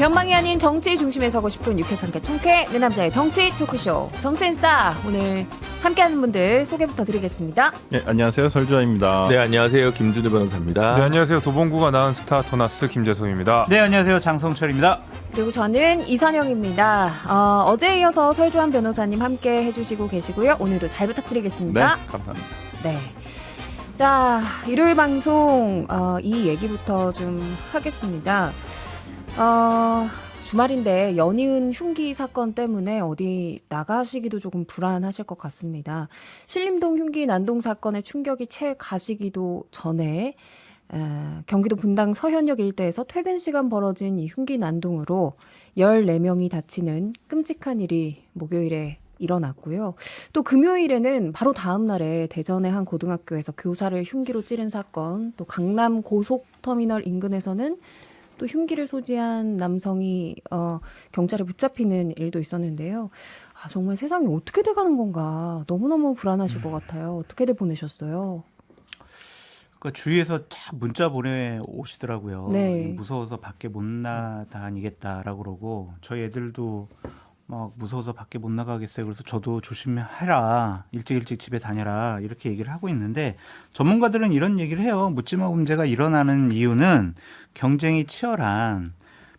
변방이 아닌 정치 중심에 서고 싶은 유쾌상쾌 통쾌 내 남자의 정치 토크쇼 정치인싸. 오늘 함께하는 분들 소개부터 드리겠습니다. 네, 안녕하세요. 설주아입니다. 네, 안녕하세요. 김준우 변호사입니다. 네, 안녕하세요. 도봉구가 낳은 스타 토나스 김재성입니다. 네, 안녕하세요. 장성철입니다. 그리고 저는 이선영입니다. 어제에 이어서 설주환 변호사님 함께 해주시고 계시고요. 오늘도 잘 부탁드리겠습니다. 네, 감사합니다. 네. 자, 일요일 방송 이 얘기부터 좀 하겠습니다. 주말인데 연이은 흉기 사건 때문에 어디 나가시기도 조금 불안하실 것 같습니다. 신림동 흉기 난동 사건의 충격이 채 가시기도 전에 경기도 분당 서현역 일대에서 퇴근 시간 벌어진 이 흉기 난동으로 14명이 다치는 끔찍한 일이 목요일에 일어났고요. 또 금요일에는 바로 다음 날에 대전의 한 고등학교에서 교사를 흉기로 찌른 사건, 또 강남 고속터미널 인근에서는 또 흉기를 소지한 남성이 경찰에 붙잡히는 일도 있었는데요. 정말 세상이 어떻게 돼가는 건가 너무너무 불안하실 것 같아요. 어떻게들 보내셨어요? 그 주위에서 참 문자 보내오시더라고요. 네. 무서워서 밖에 못 나다니겠다라고 그러고 저희 애들도 막 무서워서 밖에 못 나가겠어요. 그래서 저도 조심해라. 일찍 집에 다녀라. 이렇게 얘기를 하고 있는데 전문가들은 이런 얘기를 해요. 묻지마 범죄가 일어나는 이유는 경쟁이 치열한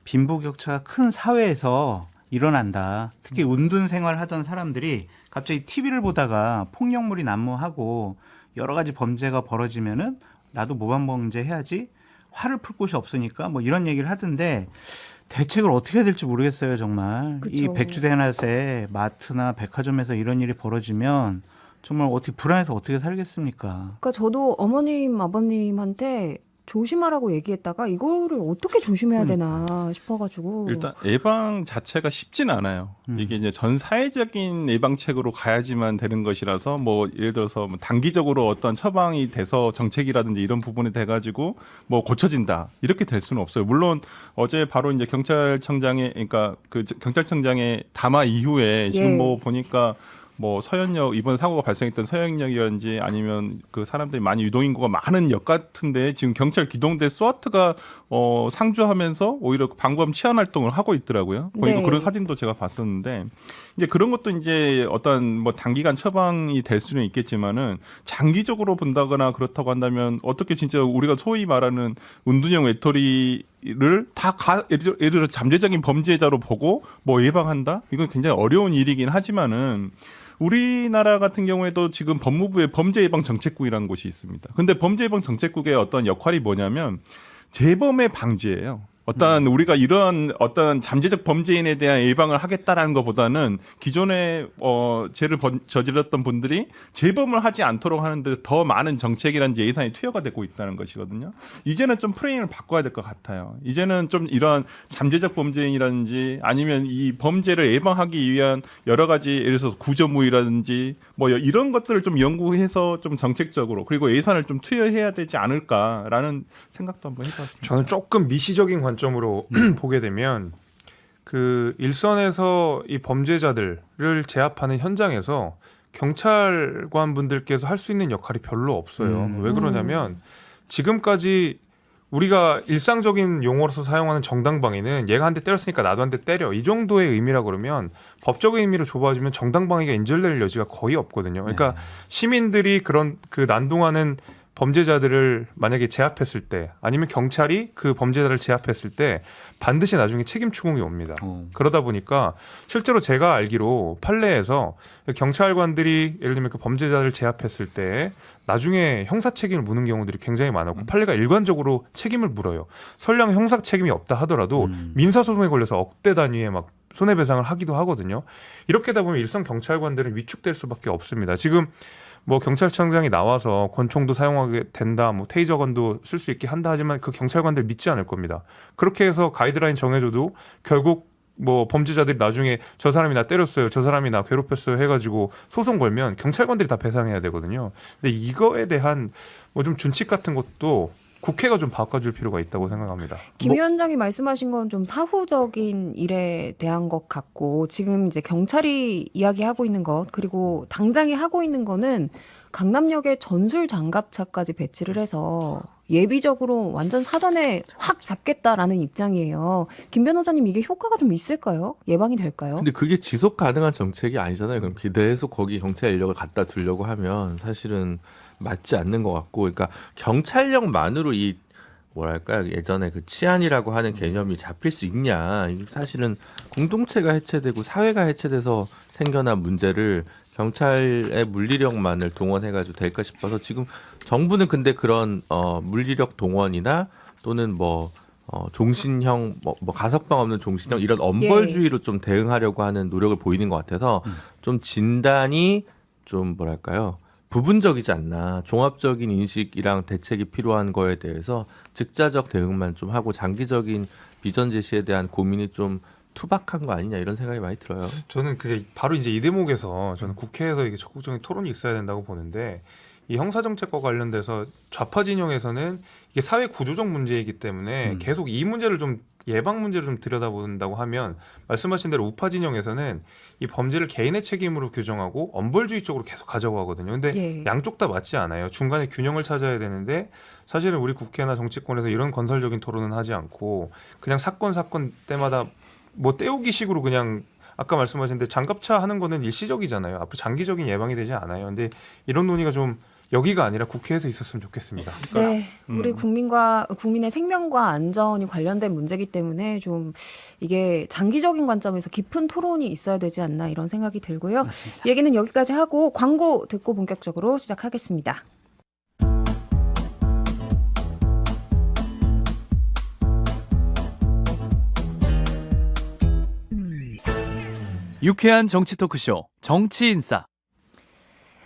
빈부격차가 큰 사회에서 일어난다. 특히 운둔 생활 하던 사람들이 갑자기 TV를 보다가 폭력물이 난무하고 여러 가지 범죄가 벌어지면은 나도 모방범죄 해야지. 화를 풀 곳이 없으니까 뭐 이런 얘기를 하던데 대책을 어떻게 해야 될지 모르겠어요, 정말. 그쵸. 이 백주대낮에 마트나 백화점에서 이런 일이 벌어지면 정말 어떻게 불안해서 어떻게 살겠습니까? 그러니까 저도 어머님, 아버님한테 조심하라고 얘기했다가 이거를 어떻게 조심해야 되나 싶어가지고. 일단 예방 자체가 쉽진 않아요. 이게 이제 전 사회적인 예방책으로 가야지만 되는 것이라서 뭐 예를 들어서 뭐 단기적으로 어떤 처방이 돼서 정책이라든지 이런 부분이 돼가지고 뭐 고쳐진다 이렇게 될 수는 없어요. 물론 어제 바로 이제 경찰청장의 그러니까 그 경찰청장의 담화 이후에 지금 예. 뭐 보니까 뭐 서현역 이번 사고가 발생했던 서현역이라든지 아니면 그 사람들이 많이 유동인구가 많은 역 같은데 지금 경찰 기동대 스와트가 상주하면서 오히려 방범 치안 활동을 하고 있더라고요. 보니까 네. 그런 사진도 제가 봤었는데 이제 그런 것도 이제 어떤 뭐 단기간 처방이 될 수는 있겠지만은 장기적으로 본다거나 그렇다고 한다면 어떻게 진짜 우리가 소위 말하는 운둔형 외톨이를 예를 들어 잠재적인 범죄자로 보고 뭐 예방한다? 이건 굉장히 어려운 일이긴 하지만은 우리나라 같은 경우에도 지금 법무부의 범죄예방정책국이라는 곳이 있습니다. 근데 범죄예방정책국의 어떤 역할이 뭐냐면 재범의 방지예요. 어떤 우리가 이런 어떤 잠재적 범죄인에 대한 예방을 하겠다라는 것보다는 기존에 죄를 저질렀던 분들이 재범을 하지 않도록 하는데 더 많은 정책이라든지 예산이 투여가 되고 있다는 것이거든요. 이제는 좀 프레임을 바꿔야 될 것 같아요. 이제는 좀 이런 잠재적 범죄인이라든지 아니면 이 범죄를 예방하기 위한 여러 가지 예를 들어서 구조무이라든지 뭐 이런 것들을 좀 연구해서 좀 정책적으로 그리고 예산을 좀 투여해야 되지 않을까라는 생각도 한번 해봤습니다. 저는 조금 미시적인 관점으로 보게 되면 그 일선에서 이 범죄자들을 제압하는 현장에서 경찰관 분들께서 할 수 있는 역할이 별로 없어요. 왜 그러냐면 지금까지 우리가 일상적인 용어로서 사용하는 정당방위는 얘가 한 대 때렸으니까 나도 한 대 때려 이 정도의 의미라 그러면 법적인 의미로 좁아지면 정당방위가 인정될 여지가 거의 없거든요. 그러니까 시민들이 그런 그 난동하는 범죄자들을 만약에 제압했을 때 아니면 경찰이 그 범죄자를 제압했을 때 반드시 나중에 책임 추궁이 옵니다. 그러다 보니까 실제로 제가 알기로 판례에서 경찰관들이 예를 들면 그 범죄자를 제압했을 때 나중에 형사 책임을 묻는 경우들이 굉장히 많았고 판례가 일관적으로 책임을 물어요. 설령 형사 책임이 없다 하더라도 민사소송에 걸려서 억대 단위의 막 손해배상을 하기도 하거든요. 이렇게 되다 보면 일선 경찰관들은 위축될 수밖에 없습니다. 지금 뭐 경찰청장이 나와서 권총도 사용하게 된다, 뭐 테이저건도 쓸 수 있게 한다 하지만 그 경찰관들 믿지 않을 겁니다. 그렇게 해서 가이드라인 정해줘도 결국 뭐 범죄자들이 나중에 저 사람이 나 때렸어요, 저 사람이 나 괴롭혔어요 해가지고 소송 걸면 경찰관들이 다 배상해야 되거든요. 근데 이거에 대한 뭐 좀 준칙 같은 것도 국회가 좀 바꿔줄 필요가 있다고 생각합니다. 김 위원장이 말씀하신 건 좀 사후적인 일에 대한 것 같고 지금 이제 경찰이 이야기하고 있는 것 그리고 당장에 하고 있는 거는 강남역에 전술 장갑차까지 배치를 해서 예비적으로 완전 사전에 확 잡겠다라는 입장이에요. 김 변호사님 이게 효과가 좀 있을까요? 예방이 될까요? 근데 그게 지속 가능한 정책이 아니잖아요. 그럼 계속 거기 경찰 인력을 갖다 두려고 하면 사실은 맞지 않는 것 같고, 그러니까 경찰력만으로 이 뭐랄까 예전에 그 치안이라고 하는 개념이 잡힐 수 있냐? 이게 사실은 공동체가 해체되고 사회가 해체돼서 생겨난 문제를 경찰의 물리력만을 동원해가지고 될까 싶어서 지금 정부는 근데 그런 물리력 동원이나 또는 종신형 뭐 가석방 없는 종신형 이런 엄벌주의로 좀 대응하려고 하는 노력을 보이는 것 같아서 좀 진단이 좀 뭐랄까요? 부분적이지 않나. 종합적인 인식이랑 대책이 필요한 거에 대해서 즉자적 대응만 좀 하고 장기적인 비전 제시에 대한 고민이 좀 투박한 거 아니냐 이런 생각이 많이 들어요. 저는 바로 이제 이 대목에서 저는 국회에서 이게 적극적인 토론이 있어야 된다고 보는데, 이 형사정책과 관련돼서 좌파 진영에서는 이게 사회 구조적 문제이기 때문에 계속 이 문제를 좀 예방 문제를 좀 들여다본다고 하면, 말씀하신 대로 우파 진영에서는 이 범죄를 개인의 책임으로 규정하고 엄벌주의 쪽으로 계속 가져가거든요. 근데 예. 양쪽 다 맞지 않아요. 중간에 균형을 찾아야 되는데, 사실은 우리 국회나 정치권에서 이런 건설적인 토론은 하지 않고 그냥 사건 때마다 뭐 때우기식으로 그냥 아까 말씀하신 대로 장갑차 하는 거는 일시적이잖아요. 앞으로 장기적인 예방이 되지 않아요. 근데 이런 논의가 좀 여기가 아니라 국회에서 있었으면 좋겠습니다. 네, 우리 국민의 생명과 안전이 관련된 문제이기 때문에 좀 이게 장기적인 관점에서 깊은 토론이 있어야 되지 않나 이런 생각이 들고요. 맞습니다. 얘기는 여기까지 하고 광고 듣고 본격적으로 시작하겠습니다. 유쾌한 정치 토크쇼 정치인싸.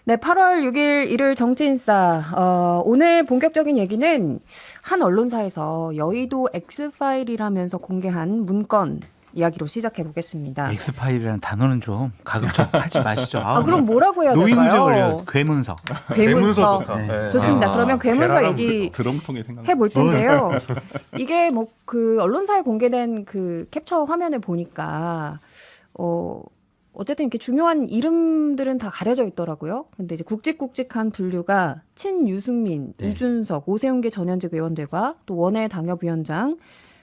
네, 8월 6일 일요일 정치인싸. 오늘 본격적인 얘기는 한 언론사에서 여의도 X파일이라면서 공개한 문건 이야기로 시작해 보겠습니다. 엑스파일이라는 단어는 좀 가급적하지 마시죠. 그럼 뭐라고 해야 노이무제 될까요? 걸려요. 괴문서. 괴문서. 좋다. 네. 좋습니다. 아, 그러면 괴문서 계란하고 얘기 드럼통에 생각. 해볼 텐데요. 이게 뭐 그 언론사에 공개된 그 캡처 화면을 보니까 어쨌든 이렇게 중요한 이름들은 다 가려져 있더라고요. 근데 이제 굵직굵직한 분류가 친유승민, 네. 이준석, 오세훈계 전현직 의원들과 또 원외 당협위원장,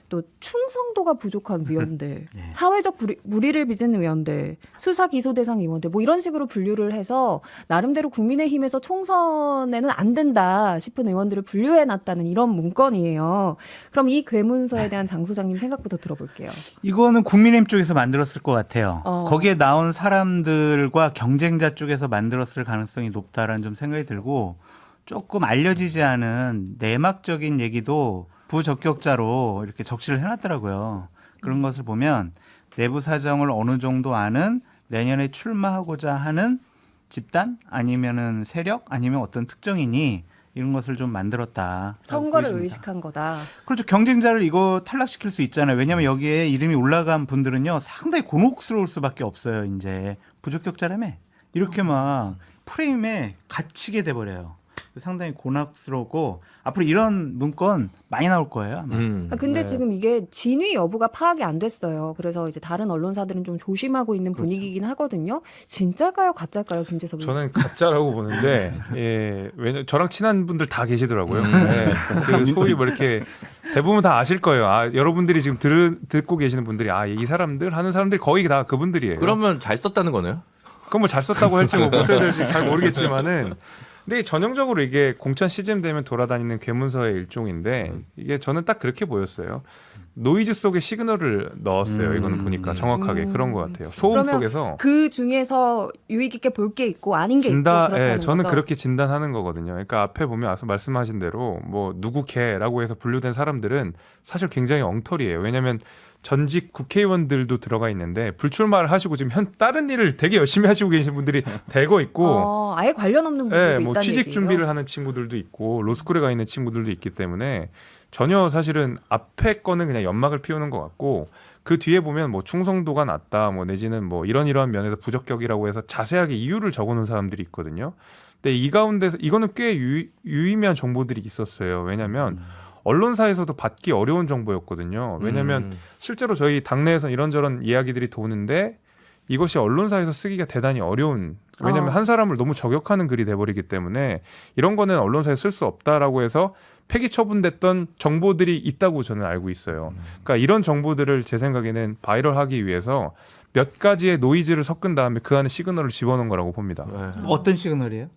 또 충성도가 부족한 의원들, 네. 사회적 무리를 빚은 의원들, 수사 기소 대상 의원들 뭐 이런 식으로 분류를 해서 나름대로 국민의힘에서 총선에는 안 된다 싶은 의원들을 분류해놨다는 이런 문건이에요. 그럼 이 괴문서에 대한 장 소장님 생각부터 들어볼게요. 이거는 국민의힘 쪽에서 만들었을 것 같아요. 어. 거기에 나온 사람들과 경쟁자 쪽에서 만들었을 가능성이 높다라는 좀 생각이 들고, 조금 알려지지 않은 내막적인 얘기도 부적격자로 이렇게 적시를 해놨더라고요. 그런 것을 보면 내부 사정을 어느 정도 아는, 내년에 출마하고자 하는 집단 아니면은 세력 아니면 어떤 특정인이 이런 것을 좀 만들었다. 선거를 의식한 거다. 그렇죠. 경쟁자를 이거 탈락시킬 수 있잖아요. 왜냐하면 여기에 이름이 올라간 분들은요 상당히 곤혹스러울 수밖에 없어요. 이제 부적격자라며 이렇게 막 프레임에 갇히게 돼버려요. 상당히 곤혹스럽고 앞으로 이런 문건 많이 나올 거예요. 아마. 근데 네. 지금 이게 진위 여부가 파악이 안 됐어요. 그래서 이제 다른 언론사들은 좀 조심하고 있는 분위기긴 하거든요. 진짜일까요, 가짜일까요, 김재석 의원? 저는 가짜라고 보는데, 왜냐 저랑 친한 분들 다 계시더라고요. 네, 그 소위 뭐 이렇게 대부분 다 아실 거예요. 여러분들이 지금 듣고 계시는 분들이 이 사람들 하는 사람들이 거의 다 그분들이에요. 그러면 잘 썼다는 거네요? 그건 뭐 잘 썼다고 할지 못 써야 될지 잘 모르겠지만은, 근데 전형적으로 이게 공천 시즌 되면 돌아다니는 괴문서의 일종인데, 이게 저는 딱 그렇게 보였어요. 노이즈 속에 시그널을 넣었어요. 이거는 보니까 정확하게 그런 것 같아요. 소음 그러면 속에서 그 중에서 유익 있게 볼 게 있고 아닌 게 있고 그렇다는 저는 거죠? 그렇게 진단하는 거거든요. 그러니까 앞에 보면 앞서 말씀하신 대로 뭐 누구 개라고 해서 분류된 사람들은 사실 굉장히 엉터리예요. 왜냐하면 전직 국회의원들도 들어가 있는데 불출마를 하시고 지금 다른 일을 되게 열심히 하시고 계신 분들이 대거 있고, 아예 관련 없는 분들도 있다는 뭐 취직 얘기예요? 준비를 하는 친구들도 있고 로스쿨에 가 있는 친구들도 있기 때문에 전혀 사실은 앞에 거는 그냥 연막을 피우는 것 같고, 그 뒤에 보면 뭐 충성도가 낮다, 뭐 내지는 뭐 이러한 면에서 부적격이라고 해서 자세하게 이유를 적어놓은 사람들이 있거든요. 근데 이 가운데서 이거는 꽤 유의미한 정보들이 있었어요. 왜냐하면 언론사에서도 받기 어려운 정보였거든요. 왜냐하면 실제로 저희 당내에서 이런저런 이야기들이 도는데 이것이 언론사에서 쓰기가 대단히 어려운, 왜냐하면 한 사람을 너무 저격하는 글이 돼버리기 때문에 이런 거는 언론사에 쓸 수 없다라고 해서 폐기 처분됐던 정보들이 있다고 저는 알고 있어요. 그러니까 이런 정보들을 제 생각에는 바이럴하기 위해서 몇 가지의 노이즈를 섞은 다음에 그 안에 시그널을 집어넣은 거라고 봅니다. 네. 어떤 시그널이에요?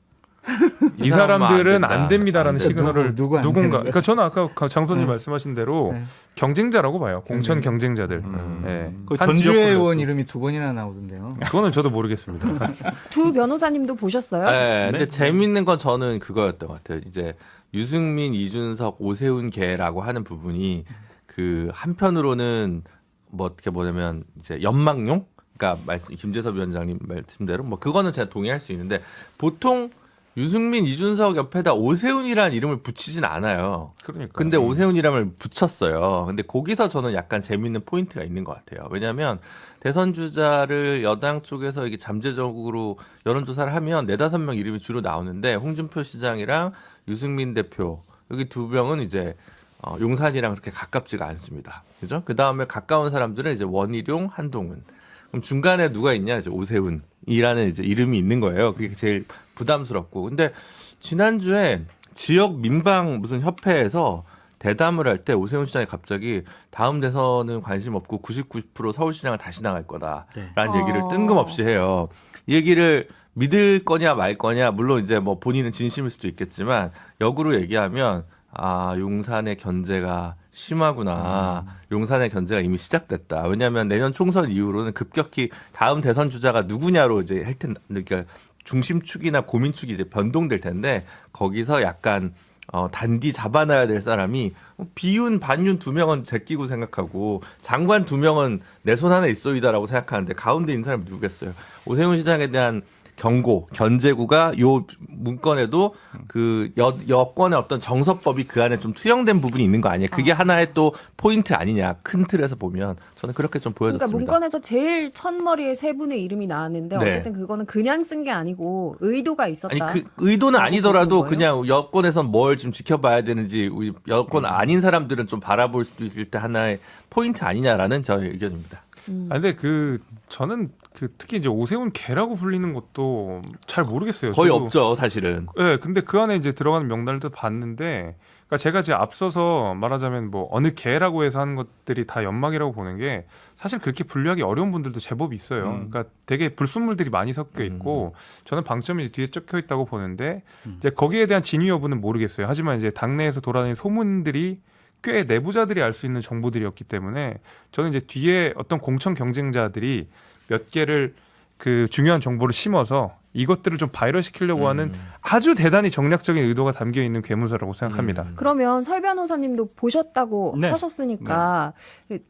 이 사람들은 안 됩니다라는 안 된다. 시그널을 누구 안 누군가. 되는 그러니까 저는 아까 장소님 네. 말씀하신 대로 네. 경쟁자라고 봐요. 공천 경쟁자들. 음. 네. 그 한 전주의 지역구를 의원 또. 이름이 2번이나 나오던데요. 그거는 저도 모르겠습니다. 두 변호사님도 보셨어요? 네, 근데 네. 재밌는 건 저는 그거였던 것 같아요. 이제 유승민, 이준석, 오세훈 계라고 하는 부분이 그 한편으로는 뭐 어떻게 보냐면 이제 연막용, 그러니까 말씀 김재섭 위원장님 말씀대로 뭐 그거는 제가 동의할 수 있는데 보통 유승민, 이준석 옆에다 오세훈이라는 이름을 붙이진 않아요. 그러니까. 근데 오세훈이라는 붙였어요. 근데 거기서 저는 약간 재밌는 포인트가 있는 것 같아요. 왜냐하면 대선 주자를 여당 쪽에서 이게 잠재적으로 여론조사를 하면 4-5명 이름이 주로 나오는데 홍준표 시장이랑 유승민 대표 여기 두 명은 이제 용산이랑 그렇게 가깝지가 않습니다. 그죠? 그 다음에 가까운 사람들은 이제 원희룡, 한동훈. 그럼 중간에 누가 있냐? 이제 오세훈이라는 이제 이름이 있는 거예요. 그게 제일 부담스럽고. 근데 지난주에 지역 민방 무슨 협회에서 대담을 할 때 오세훈 시장이 갑자기 다음 대선은 관심 없고 99% 서울시장을 다시 나갈 거다라는 네. 얘기를 뜬금없이 해요. 이 얘기를 믿을 거냐 말 거냐 물론 이제 뭐 본인은 진심일 수도 있겠지만 역으로 얘기하면 아 용산의 견제가 심하구나. 용산의 견제가 이미 시작됐다. 왜냐하면 내년 총선 이후로는 급격히 다음 대선 주자가 누구냐로 이제 할 텐데 그러니까 중심축이나 고민축이 이제 변동될 텐데 거기서 약간 단디 잡아놔야 될 사람이 비윤 반윤 2명은 제끼고 생각하고 장관 2명은 내 손 안에 있어이다라고 생각하는데 가운데 있는 사람이 누구겠어요. 오세훈 시장에 대한 경고, 견제구가 요 문건에도 그 여권의 어떤 정서법이 그 안에 좀 투영된 부분이 있는 거 아니에요? 그게 하나의 또 포인트 아니냐? 큰 틀에서 보면 저는 그렇게 좀 그러니까 보여졌습니다. 문건에서 제일 첫머리에 세 분의 이름이 나왔는데 네. 어쨌든 그거는 그냥 쓴 게 아니고 의도가 있었다. 아니 그 의도는 라고 아니더라도 보시는 그냥 여권에선 뭘 좀 지켜봐야 되는지 우리 여권 아닌 사람들은 좀 바라볼 수도 있을 때 하나의 포인트 아니냐라는 저의 의견입니다. 아, 근데 저는 특히 이제 오세훈 개라고 불리는 것도 잘 모르겠어요. 거의 저도. 없죠, 사실은. 네, 근데 그 안에 이제 들어가는 명단을 봤는데, 그러니까 제가 이제 앞서서 말하자면 뭐 어느 개라고 해서 하는 것들이 다 연막이라고 보는 게 사실 그렇게 분류하기 어려운 분들도 제법 있어요. 그러니까 되게 불순물들이 많이 섞여 있고 저는 방점이 뒤에 적혀 있다고 보는데 이제 거기에 대한 진위 여부는 모르겠어요. 하지만 이제 당내에서 돌아다니는 소문들이 꽤 내부자들이 알 수 있는 정보들이었기 때문에 저는 이제 뒤에 어떤 공천 경쟁자들이 몇 개를 그 중요한 정보를 심어서 이것들을 좀 바이럴 시키려고 하는 아주 대단히 정략적인 의도가 담겨 있는 괴물사라고 생각합니다. 그러면 설 변호사님도 보셨다고 네. 하셨으니까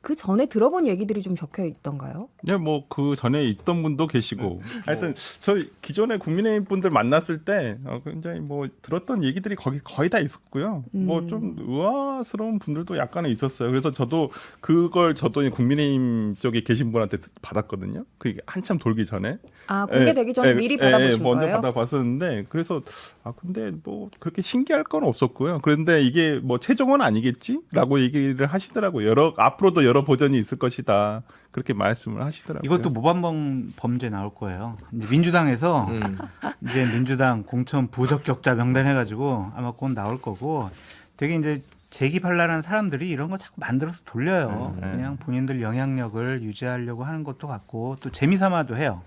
그 전에 들어본 얘기들이 좀 적혀 있던가요? 네, 뭐 그 전에 있던 분도 계시고, 하여튼 저 기존에 국민의힘 분들 만났을 때 굉장히 뭐 들었던 얘기들이 거의 다 있었고요. 뭐 좀 의아스러운 분들도 약간은 있었어요. 그래서 저도 저도 국민의힘 쪽에 계신 분한테 받았거든요. 그게 한참 돌기 전에. 아 공개되기 전에 미리 받아보신 먼저 거예요? 받아봤었는데 그래서 근데 뭐 그렇게 신기할 건 없었고요. 그런데 이게 뭐 최종은 아니겠지라고 얘기를 하시더라고요. 앞으로도 여러 버전이 있을 것이다. 그렇게 말씀을 하시더라고요. 이것도 모반범 범죄 나올 거예요. 이제 민주당에서 이제 민주당 공천 부적격자 명단 해가지고 아마 그건 나올 거고 되게 이제 재기발랄한 사람들이 이런 거 자꾸 만들어서 돌려요. 그냥 본인들 영향력을 유지하려고 하는 것도 같고 또 재미삼아도 해요.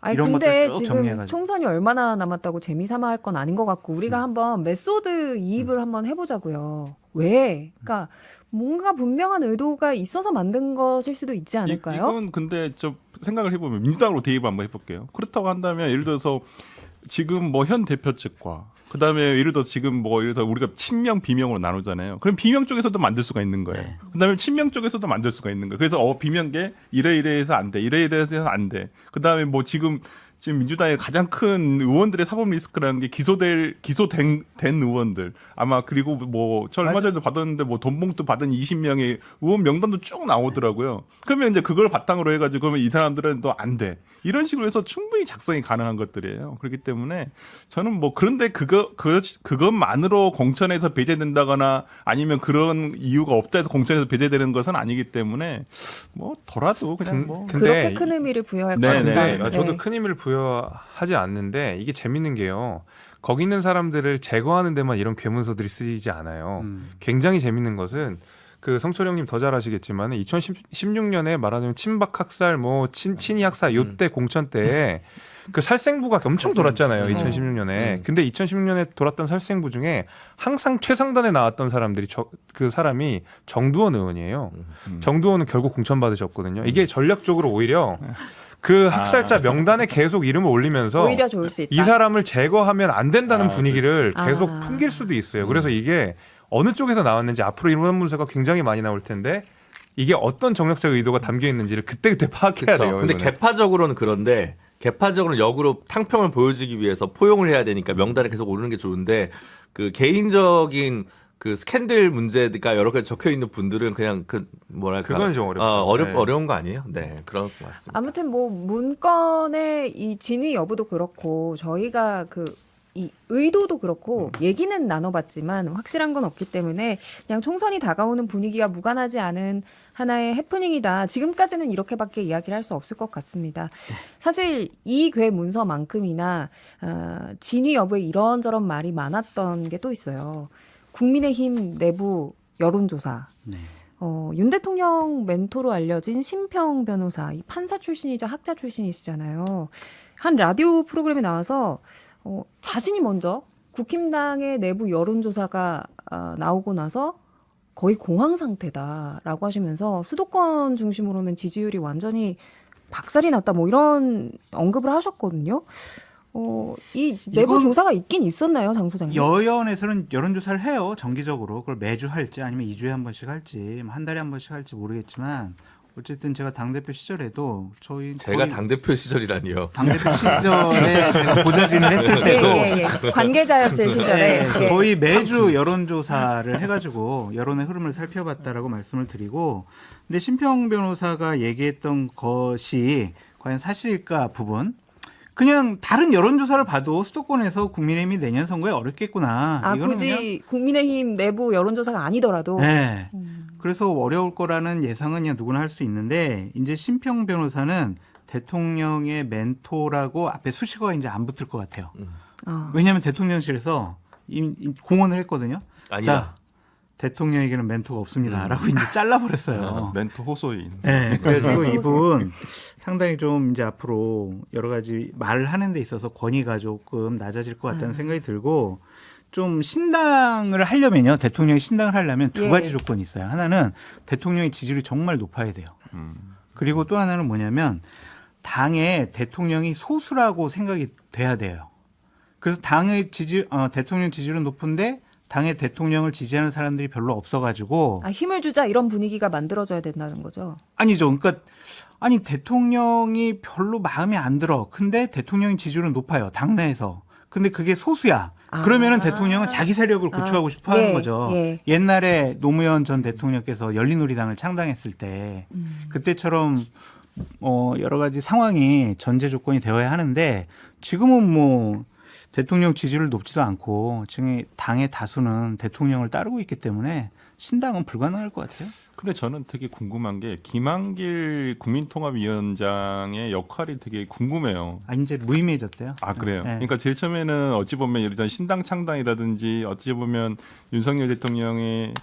아니 이런 근데 것들 쭉 지금 정리해가지고. 총선이 얼마나 남았다고 재미삼아 할 건 아닌 것 같고 우리가 한번 메소드 이입을 한번 해보자고요. 왜? 그러니까 뭔가 분명한 의도가 있어서 만든 것일 수도 있지 않을까요? 이건 근데 좀 생각을 해보면 민주당으로 대입 한번 해볼게요. 그렇다고 한다면 예를 들어서 지금 뭐 현 대표 측과 그다음에 예를 들어 지금 뭐 예를 들어 우리가 친명 비명으로 나누잖아요. 그럼 비명 쪽에서도 만들 수가 있는 거예요. 네. 그다음에 친명 쪽에서도 만들 수가 있는 거예요. 그래서 비명계 이래해서 안 돼. 이래해서 안 돼. 그다음에 뭐 지금 민주당의 가장 큰 의원들의 사법 리스크라는 게 기소된 의원들 아마 그리고 뭐 저 얼마 전에도 받았는데 뭐 돈봉투 받은 20명의 의원 명단도 쭉 나오더라고요. 그러면 이제 그걸 바탕으로 해가지고 그러면 이 사람들은 또 안 돼. 이런 식으로 해서 충분히 작성이 가능한 것들이에요. 그렇기 때문에 저는 뭐 그런데 그것만으로 공천에서 배제된다거나 아니면 그런 이유가 없다 해서 공천에서 배제되는 것은 아니기 때문에 뭐 더라도 그냥 뭐 근데 그렇게 큰 의미를 부여할 것 네, 같다. 네. 근데 저도 큰 의미를 부여하지 않는데 이게 재밌는 게요. 거기 있는 사람들을 제거하는 데만 이런 괴문서들이 쓰이지 않아요. 굉장히 재밌는 것은 그 성철 형님 더 잘 아시겠지만 2016년에 말하자면 친박 학살 뭐 친이 학살 요때 공천 때에 그 살생부가 엄청 돌았잖아요. 2016년에. 근데 2016년에 돌았던 살생부 중에 항상 최상단에 나왔던 사람들이 그 사람이 정두원 의원이에요. 정두원은 결국 공천 받으셨거든요. 이게 전략적으로 오히려 그 학살자 명단에 계속 이름을 올리면서 오히려 좋을 수 있다. 이 사람을 제거하면 안 된다는 분위기를 계속 풍길 수도 있어요. 그래서 이게 어느 쪽에서 나왔는지 앞으로 이런 문서가 굉장히 많이 나올 텐데 이게 어떤 정략적 의도가 담겨 있는지를 그때그때 파악해야 돼요. 근데 이거는. 개파적으로는 그런데 개파적으로는 역으로 탕평을 보여주기 위해서 포용을 해야 되니까 명단에 계속 오르는 게 좋은데 그 개인적인 그 스캔들 문제가 여러 가지 적혀 있는 분들은 그냥 그 뭐랄까 그건 좀 어렵죠. 네. 어려운 거 아니에요? 네, 그런 것 같습니다. 아무튼 뭐 문건의 이 진위 여부도 그렇고 저희가 이 의도도 그렇고 얘기는 나눠봤지만 확실한 건 없기 때문에 그냥 총선이 다가오는 분위기와 무관하지 않은 하나의 해프닝이다. 지금까지는 이렇게밖에 이야기를 할 수 없을 것 같습니다. 사실 이 괴 문서만큼이나 진위 여부에 이런저런 말이 많았던 게 또 있어요. 국민의힘 내부 여론조사. 네. 윤 대통령 멘토로 알려진 심평 변호사, 이 판사 출신이자 학자 출신이시잖아요. 한 라디오 프로그램에 나와서 자신이 먼저 국힘당의 내부 여론조사가 나오고 나서 거의 공황 상태다라고 하시면서 수도권 중심으로는 지지율이 완전히 박살이 났다 뭐 이런 언급을 하셨거든요. 이 내부 이건 조사가 있긴 있었나요, 장 소장님? 여연에서는 여론조사를 해요. 정기적으로. 그걸 매주 할지 아니면 2주에 한 번씩 할지 한 달에 한 번씩 할지 모르겠지만 어쨌든 제가 당대표 시절에도 제가 당대표 시절이라니요. 당대표 시절에 제가 보좌진을 했을 때도 예. 관계자였을 시절에 네, 거의 매주 여론조사를 해가지고 여론의 흐름을 살펴봤다라고 말씀을 드리고 근데 심평 변호사가 얘기했던 것이 과연 사실일까 부분 그냥 다른 여론조사를 봐도 수도권에서 국민의힘이 내년 선거에 어렵겠구나. 이거는 굳이 국민의힘 내부 여론조사가 아니더라도. 네. 그래서 어려울 거라는 예상은 그냥 누구나 할 수 있는데 이제 심평 변호사는 대통령의 멘토라고 앞에 수식어가 이제 안 붙을 것 같아요. 왜냐하면 대통령실에서 공언을 했거든요. 아니다. 자, 대통령에게는 멘토가 없습니다라고 이제 잘라버렸어요. 멘토 호소인. 네, 그래가지고 이분 상당히 좀 이제 앞으로 여러 가지 말을 하는 데 있어서 권위가 조금 낮아질 것 같다는 생각이 들고 좀 신당을 하려면요. 대통령이 신당을 하려면 두 가지 조건이 있어요. 하나는 대통령의 지지율이 정말 높아야 돼요. 그리고 또 하나는 뭐냐면 당의 대통령이 소수라고 생각이 돼야 돼요. 그래서 당의 대통령 지지율은 높은데 당의 대통령을 지지하는 사람들이 별로 없어가지고 힘을 주자 이런 분위기가 만들어져야 된다는 거죠. 아니죠. 그러니까 아니 대통령이 별로 마음에 안 들어. 근데 대통령의 지지율은 높아요. 당내에서. 근데 그게 소수야. 그러면은 대통령은 자기 세력을 구축하고 싶어 하는 거죠. 옛날에 노무현 전 대통령께서 열린우리당을 창당했을 때 그때처럼 여러 가지 상황이 전제 조건이 되어야 하는데 지금은 뭐 대통령 지지율 높지도 않고 지금 당의 다수는 대통령을 따르고 있기 때문에 신당은 불가능할 것 같아요. 근데 저는 되게 궁금한 게 김한길 국민통합위원장의 역할이 되게 궁금해요. 이제 무의미해졌대요. 그래요? 네. 그러니까 제일 처음에는 어찌 보면 이런 신당 창당이라든지 어찌 보면 윤석열 대통령의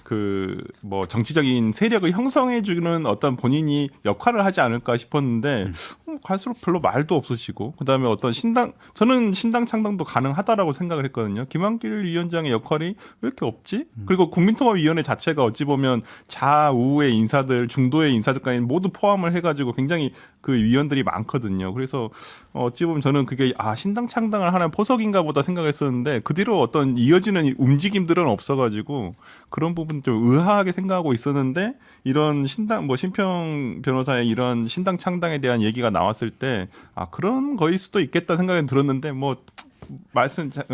뭐 정치적인 세력을 형성해주는 어떤 본인이 역할을 하지 않을까 싶었는데 갈수록 별로 말도 없으시고 그다음에 어떤 저는 신당 창당도 가능하다라고 생각을 했거든요. 김한길 위원장의 역할이 왜 이렇게 없지? 그리고 국민통합위원회 자체가 어찌 보면 좌우의 인사들, 중도의 인사들까지 모두 포함을 해가지고 굉장히 그 위원들이 많거든요. 그래서 어찌 보면 저는 그게 신당 창당을 하는 포석인가 보다 생각했었는데 그 뒤로 어떤 이어지는 움직임들은 없어가지고 그런 부분 좀 의아하게 생각하고 있었는데 이런 심평 변호사의 이런 신당 창당에 대한 얘기가 나왔을 때 그런 거일 수도 있겠다 생각이 들었는데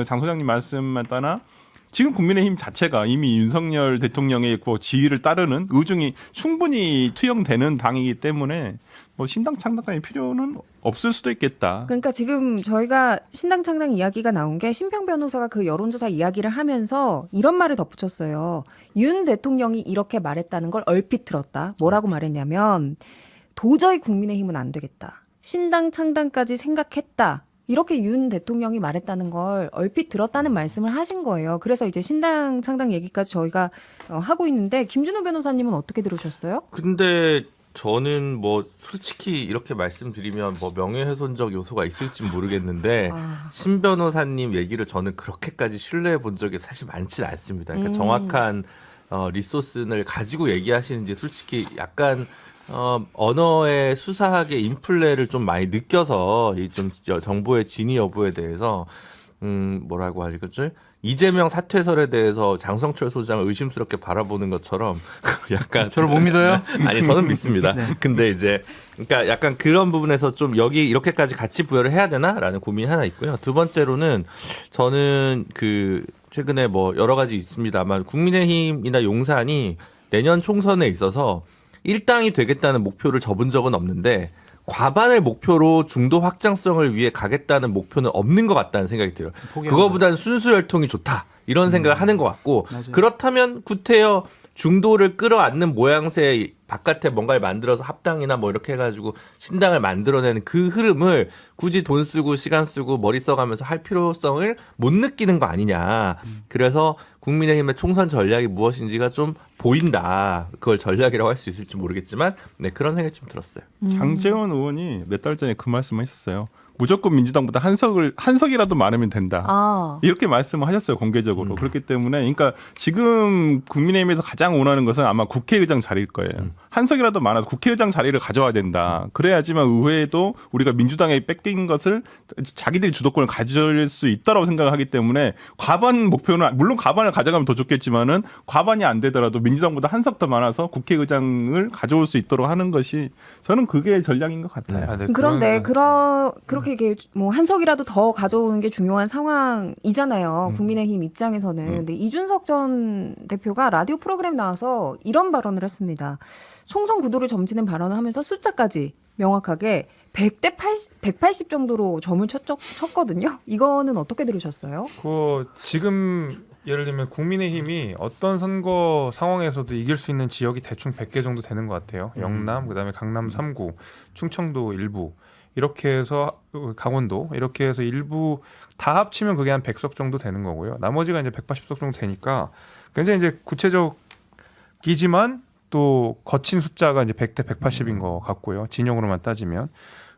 장 소장님 말씀만 따나 지금 국민의힘 자체가 이미 윤석열 대통령의 지위를 따르는 의중이 충분히 투영되는 당이기 때문에 신당 창당의 필요는 없을 수도 있겠다. 그러니까 지금 저희가 신당 창당 이야기가 나온 게 심평 변호사가 그 여론조사 이야기를 하면서 이런 말을 덧붙였어요. 윤 대통령이 이렇게 말했다는 걸 얼핏 들었다. 뭐라고 말했냐면 도저히 국민의힘은 안 되겠다. 신당 창당까지 생각했다. 이렇게 윤 대통령이 말했다는 걸 얼핏 들었다는 말씀을 하신 거예요. 그래서 이제 신당 창당 얘기까지 저희가 하고 있는데 김준호 변호사님은 어떻게 들으셨어요? 근데 저는 뭐 솔직히 이렇게 말씀드리면 뭐 명예훼손적 요소가 있을지 모르겠는데 신 변호사님 얘기를 저는 그렇게까지 신뢰해 본 적이 사실 많지는 않습니다. 그러니까 정확한 리소스를 가지고 얘기하시는지 솔직히 약간 언어의 수사학의 인플레를 좀 많이 느껴서 이 좀 정보의 진위 여부에 대해서 뭐라고 하지 그죠? 이재명 사퇴설에 대해서 장성철 소장을 의심스럽게 바라보는 것처럼 약간 저를 못 믿어요? 아니 저는 믿습니다. 네. 근데 이제 그러니까 약간 그런 부분에서 좀 여기 이렇게까지 같이 부여를 해야 되나라는 고민이 하나 있고요. 두 번째로는 저는 그 최근에 뭐 여러 가지 있습니다만 국민의힘이나 용산이 내년 총선에 있어서 일당이 되겠다는 목표를 접은 적은 없는데 과반을 목표로 중도 확장성을 위해 가겠다는 목표는 없는 것 같다는 생각이 들어요. 그거보다는 순수 열통이 좋다 이런 생각을 하는 것 같고 맞아요. 그렇다면 구태여 중도를 끌어안는 모양새 바깥에 뭔가를 만들어서 합당이나 뭐 이렇게 해가지고 신당을 만들어내는 그 흐름을 굳이 돈 쓰고 시간 쓰고 머리 써가면서 할 필요성을 못 느끼는 거 아니냐. 그래서 국민의힘의 총선 전략이 무엇인지가 좀 보인다. 그걸 전략이라고 할 수 있을지 모르겠지만 네, 그런 생각이 좀 들었어요. 장제원 의원이 몇 달 전에 그 말씀을 하셨어요. 무조건 민주당보다 한 석이라도 많으면 된다. 이렇게 말씀을 하셨어요, 공개적으로. 그렇기 때문에 그러니까 지금 국민의힘에서 가장 원하는 것은 아마 국회의장 자리일 거예요. 한 석이라도 많아서 국회의장 자리를 가져와야 된다. 그래야지만 의회에도 우리가 민주당에 뺏긴 것을 자기들이 주도권을 가질 수 있다고 생각을 하기 때문에 과반 목표는 물론 과반을 가져가면 더 좋겠지만은 과반이 안 되더라도 민주당보다 한 석 더 많아서 국회의장을 가져올 수 있도록 하는 것이 저는 그게 전략인 것 같아요. 네, 그런데 그렇게 이게 뭐 한 석이라도 더 가져오는 게 중요한 상황이잖아요. 국민의힘 입장에서는. 근데 이준석 전 대표가 라디오 프로그램 나와서 이런 발언을 했습니다. 총선 구도를 점지는 발언을 하면서 숫자까지 명확하게 100대 180 정도로 점을 쳤거든요. 이거는 어떻게 들으셨어요? 지금 예를 들면 국민의힘이 어떤 선거 상황에서도 이길 수 있는 지역이 대충 100개 정도 되는 것 같아요. 영남, 그다음에 강남 3구, 충청도 일부 이렇게 해서 강원도 이렇게 해서 일부 다 합치면 그게 한 100석 정도 되는 거고요. 나머지가 이제 180석 정도 되니까 굉장히 이제 구체적이지만 또 거친 숫자가 이제 100대 180인 것 같고요. 진영으로만 따지면.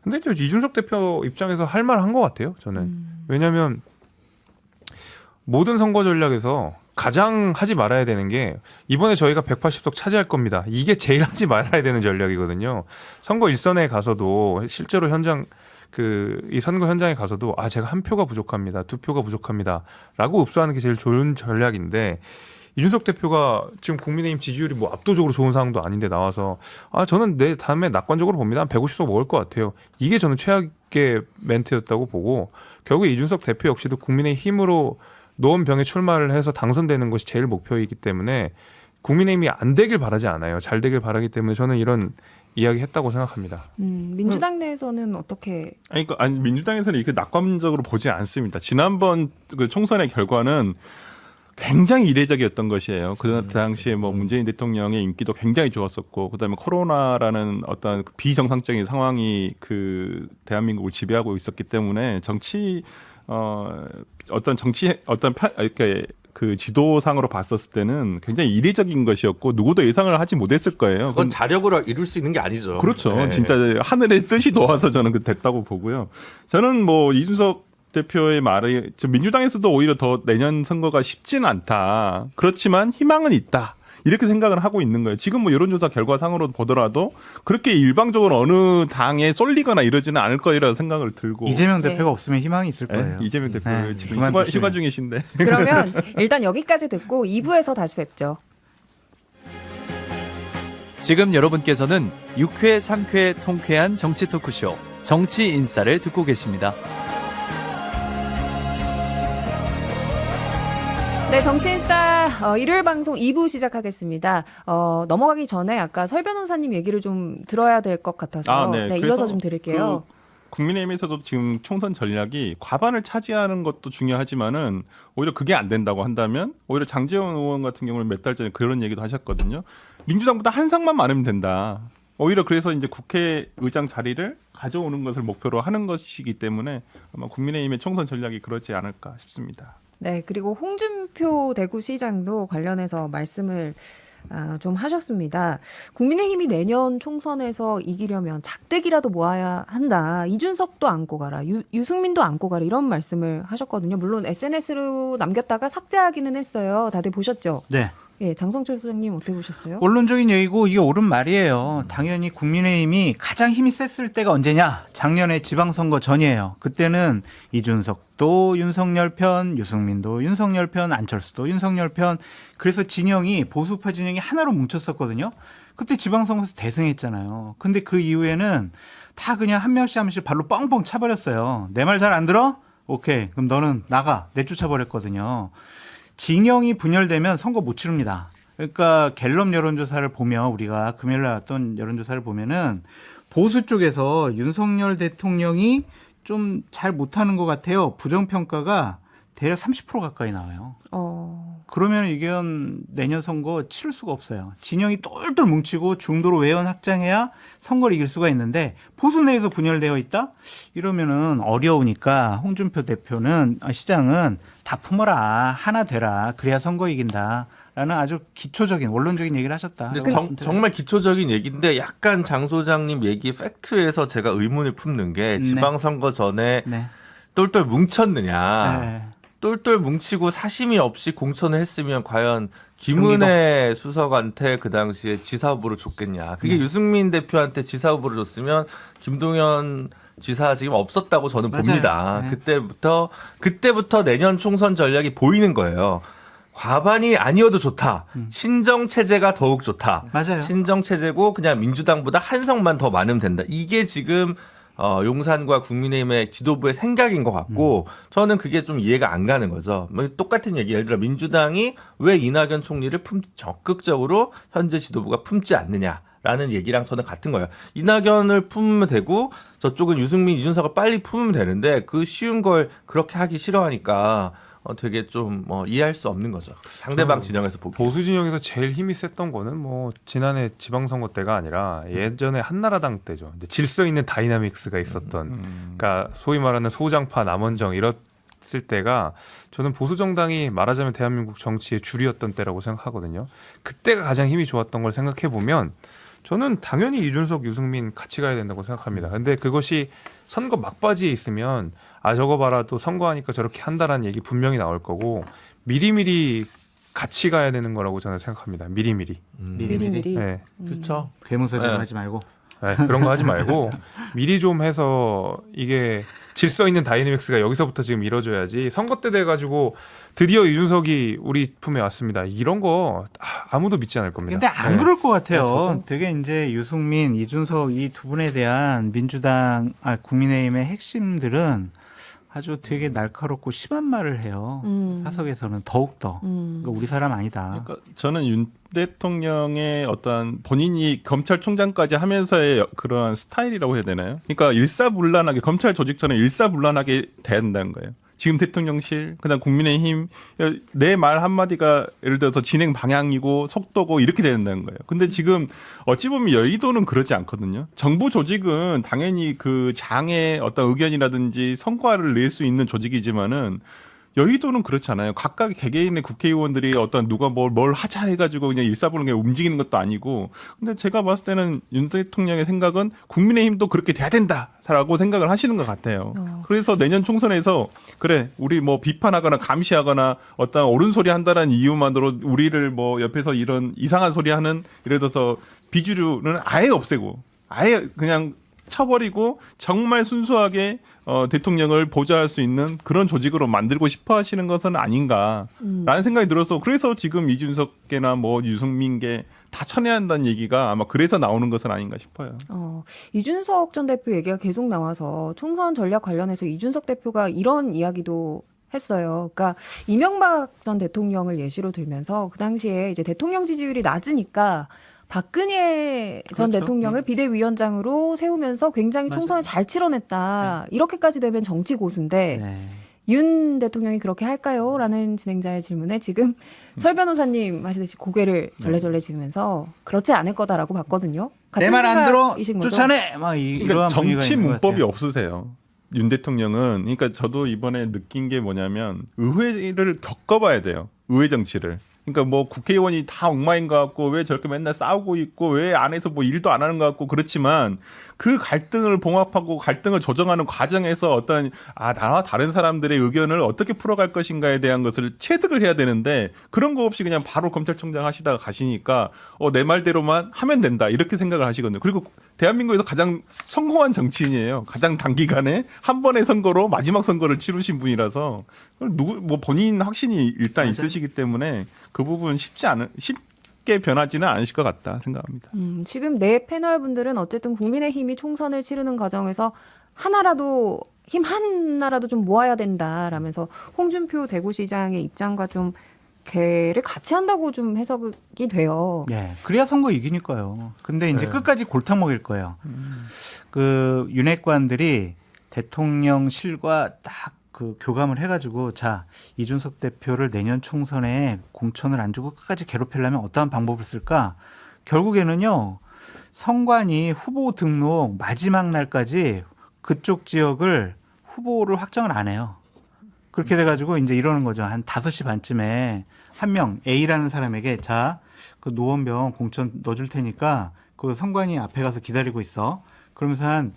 근데 저 이준석 대표 입장에서 할 만한 것 같아요. 저는. 왜냐하면 모든 선거 전략에서 가장 하지 말아야 되는 게 이번에 저희가 180석 차지할 겁니다. 이게 제일 하지 말아야 되는 전략이거든요. 선거 일선에 가서도 실제로 현장 이 선거 현장에 가서도 제가 한 표가 부족합니다. 두 표가 부족합니다라고 읍소하는 게 제일 좋은 전략인데 이준석 대표가 지금 국민의힘 지지율이 뭐 압도적으로 좋은 상황도 아닌데 나와서 저는 내 다음에 낙관적으로 봅니다. 한 150석 먹을 것 같아요. 이게 저는 최악의 멘트였다고 보고 결국 이준석 대표 역시도 국민의힘으로 노원병에 출마를 해서 당선되는 것이 제일 목표이기 때문에 국민의힘이 안 되길 바라지 않아요. 잘 되길 바라기 때문에 저는 이런 이야기 했다고 생각합니다. 민주당 내에서는 어떻게? 아니, 민주당에서는 이렇게 낙관적으로 보지 않습니다. 지난번 그 총선의 결과는 굉장히 이례적이었던 것이에요. 그 당시에 뭐 문재인 대통령의 인기도 굉장히 좋았었고, 그다음에 코로나라는 어떤 비정상적인 상황이 그 대한민국을 지배하고 있었기 때문에 이렇게 그 지도상으로 봤었을 때는 굉장히 이례적인 것이었고 누구도 예상을 하지 못했을 거예요. 그건 자력으로 이룰 수 있는 게 아니죠. 그렇죠. 네. 진짜 하늘의 뜻이 놓아서 저는 됐다고 보고요. 저는 뭐 이준석 대표의 말이 민주당에서도 오히려 더 내년 선거가 쉽지는 않다. 그렇지만 희망은 있다. 이렇게 생각을 하고 있는 거예요. 지금 뭐 여론조사 결과상으로 보더라도 그렇게 일방적으로 어느 당에 쏠리거나 이러지는 않을 거라고 생각을 들고. 이재명 대표가 없으면 희망이 있을 거예요. 이재명 대표 지금 그만 휴가 중이신데. 그러면 일단 여기까지 듣고 2부에서 다시 뵙죠. 지금 여러분께서는 6회, 상쾌, 통쾌한 정치 토크쇼 정치 인싸를 듣고 계십니다. 네, 정치인싸 일요일 방송 2부 시작하겠습니다. 넘어가기 전에 아까 설 변호사님 얘기를 좀 들어야 될 것 같아서 네, 이어서 좀 드릴게요. 국민의힘에서도 지금 총선 전략이 과반을 차지하는 것도 중요하지만은 오히려 그게 안 된다고 한다면 오히려 장제원 의원 같은 경우는 몇 달 전에 그런 얘기도 하셨거든요. 민주당보다 한 석만 많으면 된다. 오히려 그래서 이제 국회의장 자리를 가져오는 것을 목표로 하는 것이기 때문에 아마 국민의힘의 총선 전략이 그렇지 않을까 싶습니다. 네, 그리고 홍준표 대구시장도 관련해서 말씀을 좀 하셨습니다. 국민의힘이 내년 총선에서 이기려면 작대기라도 모아야 한다. 이준석도 안고 가라. 유승민도 안고 가라. 이런 말씀을 하셨거든요. 물론 SNS로 남겼다가 삭제하기는 했어요. 다들 보셨죠? 네. 예, 장성철 소장님 어떻게 보셨어요? 원론적인 얘기고 이게 옳은 말이에요. 당연히 국민의힘이 가장 힘이 셌을 때가 언제냐? 작년에 지방선거 전이에요. 그때는 이준석도 윤석열 편, 유승민도 윤석열 편, 안철수도 윤석열 편. 그래서 진영이 보수파 진영이 하나로 뭉쳤었거든요. 그때 지방선거에서 대승했잖아요. 근데 그 이후에는 다 그냥 한 명씩 한 명씩 발로 뻥뻥 차버렸어요. 내 말 잘 안 들어? 오케이. 그럼 너는 나가. 내쫓아버렸거든요. 진영이 분열되면 선거 못 치릅니다. 그러니까 갤럽 여론조사를 보면 우리가 금요일 날 나왔던 여론조사를 보면은 보수 쪽에서 윤석열 대통령이 좀 잘 못하는 것 같아요. 부정평가가 대략 30% 가까이 나와요. 그러면 이건 내년 선거 치를 수가 없어요. 진영이 똘똘 뭉치고 중도로 외연 확장해야 선거를 이길 수가 있는데 보수 내에서 분열되어 있다? 이러면은 어려우니까 홍준표 대표는 시장은 다 품어라. 하나 되라. 그래야 선거 이긴다. 라는 아주 기초적인 원론적인 얘기를 하셨다. 근데 정말 기초적인 얘기인데 약간 장 소장님 얘기 팩트에서 제가 의문을 품는 게 지방선거 전에 네. 똘똘 뭉쳤느냐. 네. 똘똘 뭉치고 사심이 없이 공천을 했으면 과연 김은혜 수석한테 그 당시에 지사 후보를 줬겠냐. 그게 유승민 대표한테 지사 후보를 줬으면 김동연 지사 지금 없었다고 저는 맞아요. 봅니다. 네. 그때부터 내년 총선 전략이 보이는 거예요. 과반이 아니어도 좋다. 친정 체제가 더욱 좋다. 맞아요. 친정 체제고 그냥 민주당보다 한 석만 더 많으면 된다. 이게 지금 용산과 국민의힘의 지도부의 생각인 것 같고 저는 그게 좀 이해가 안 가는 거죠. 뭐 똑같은 얘기. 예를 들어 민주당이 왜 이낙연 총리를 적극적으로 현재 지도부가 품지 않느냐라는 얘기랑 저는 같은 거예요. 이낙연을 품으면 되고 저쪽은 유승민, 이준석을 빨리 품으면 되는데 그 쉬운 걸 그렇게 하기 싫어하니까 되게 좀 이해할 수 없는 거죠. 상대방 진영에서 보기. 보수 진영에서 제일 힘이 셌던 거는 뭐 지난해 지방선거 때가 아니라 예전에 한나라당 때죠. 근데 질서 있는 다이나믹스가 있었던, 그러니까 소위 말하는 소장파 남원정 이랬을 때가 저는 보수 정당이 말하자면 대한민국 정치의 줄이었던 때라고 생각하거든요. 그때가 가장 힘이 좋았던 걸 생각해 보면 저는 당연히 이준석, 유승민 같이 가야 된다고 생각합니다. 근데 그것이 선거 막바지에 있으면 저거 봐라 또 선거하니까 저렇게 한다라는 얘기 분명히 나올 거고 미리미리 같이 가야 되는 거라고 저는 생각합니다. 미리미리. 미리미리. 네. 그렇죠. 괴문서대로 네. 하지 말고. 네, 그런 거 하지 말고 미리 좀 해서 이게 질서 있는 다이내믹스가 여기서부터 지금 이뤄져야지 선거 때 돼가지고 드디어 이준석이 우리 품에 왔습니다. 이런 거 아무도 믿지 않을 겁니다. 근데 안 네. 그럴 것 같아요. 저도. 되게 이제 유승민, 이준석 이 두 분에 대한 국민의힘의 핵심들은 아주 되게 날카롭고 심한 말을 해요. 사석에서는 더욱더. 그러니까 우리 사람 아니다. 그러니까 저는 윤 대통령의 어떤 본인이 검찰총장까지 하면서의 그러한 스타일이라고 해야 되나요? 그러니까 일사불란하게 검찰 조직처럼 일사불란하게 대한다는 거예요. 지금 대통령실, 그다음 국민의힘 내 말 한마디가 예를 들어서 진행 방향이고 속도고 이렇게 된다는 거예요. 근데 지금 어찌 보면 여의도는 그렇지 않거든요. 정부 조직은 당연히 그 장의 어떤 의견이라든지 성과를 낼 수 있는 조직이지만은 여의도는 그렇잖아요. 각각 개개인의 국회의원들이 어떤 누가 뭘 하자 해가지고 그냥 일사불란하게 움직이는 것도 아니고. 근데 제가 봤을 때는 윤 대통령의 생각은 국민의힘도 그렇게 돼야 된다라고 생각을 하시는 것 같아요. 그래서 내년 총선에서 그래 우리 뭐 비판하거나 감시하거나 어떤 옳은 소리 한다는 이유만으로 우리를 뭐 옆에서 이런 이상한 소리 하는 예를 들어서 비주류는 아예 없애고 아예 그냥 쳐버리고 정말 순수하게 대통령을 보좌할 수 있는 그런 조직으로 만들고 싶어 하시는 것은 아닌가라는 생각이 들어서 그래서 지금 이준석계나 뭐 유승민계 다 쳐내야 한다는 얘기가 아마 그래서 나오는 것은 아닌가 싶어요. 이준석 전 대표 얘기가 계속 나와서 총선 전략 관련해서 이준석 대표가 이런 이야기도 했어요. 그러니까 이명박 전 대통령을 예시로 들면서 그 당시에 이제 대통령 지지율이 낮으니까 박근혜 전 그렇죠. 대통령을 비대위원장으로 세우면서 굉장히 맞아요. 총선을 잘 치러냈다. 이렇게까지 되면 정치 고수인데 네. 윤 대통령이 그렇게 할까요? 라는 진행자의 질문에 지금 설 변호사님 하시듯이 고개를 절레절레 지으면서 그렇지 않을 거다라고 봤거든요. 내 말 안 들어 생각이신 거죠? 쫓아내 막 그러니까 이러한 분위기가 정치 있는 것 문법이 같아요. 없으세요. 윤 대통령은 그러니까 저도 이번에 느낀 게 뭐냐면 의회를 겪어봐야 돼요. 의회 정치를. 그러니까 뭐 국회의원이 다 엉망인 것 같고 왜 저렇게 맨날 싸우고 있고 왜 안에서 뭐 일도 안 하는 것 같고 그렇지만 그 갈등을 봉합하고 갈등을 조정하는 과정에서 어떤 나와 다른 사람들의 의견을 어떻게 풀어갈 것인가에 대한 것을 체득을 해야 되는데 그런 거 없이 그냥 바로 검찰총장 하시다가 가시니까 내 말대로만 하면 된다 이렇게 생각을 하시거든요. 그리고 대한민국에서 가장 성공한 정치인이에요. 가장 단기간에 한 번의 선거로 마지막 선거를 치르신 분이라서 뭐 본인 확신이 일단 있으시기 때문에 그 부분 쉽게 변하지는 않으실 것 같다 생각합니다. 지금 네 패널 분들은 어쨌든 국민의힘이 총선을 치르는 과정에서 힘 하나라도 좀 모아야 된다라면서 홍준표 대구시장의 입장과 좀 개를 같이 한다고 좀 해석이 돼요. 예, 그래야 선거 이기니까요. 근데 이제 끝까지 골탕 먹일 거예요. 그 윤핵관들이 대통령실과 딱 그 교감을 해가지고 자 이준석 대표를 내년 총선에 공천을 안 주고 끝까지 괴롭히려면 어떠한 방법을 쓸까? 결국에는요 선관위 후보 등록 마지막 날까지 그쪽 지역을 후보를 확정을 안 해요. 그렇게 돼가지고 이제 이러는 거죠. 한 5시 반쯤에 한 명 A라는 사람에게 자, 그 노원병 공천 넣어줄 테니까 그 선관위 앞에 가서 기다리고 있어. 그러면서 한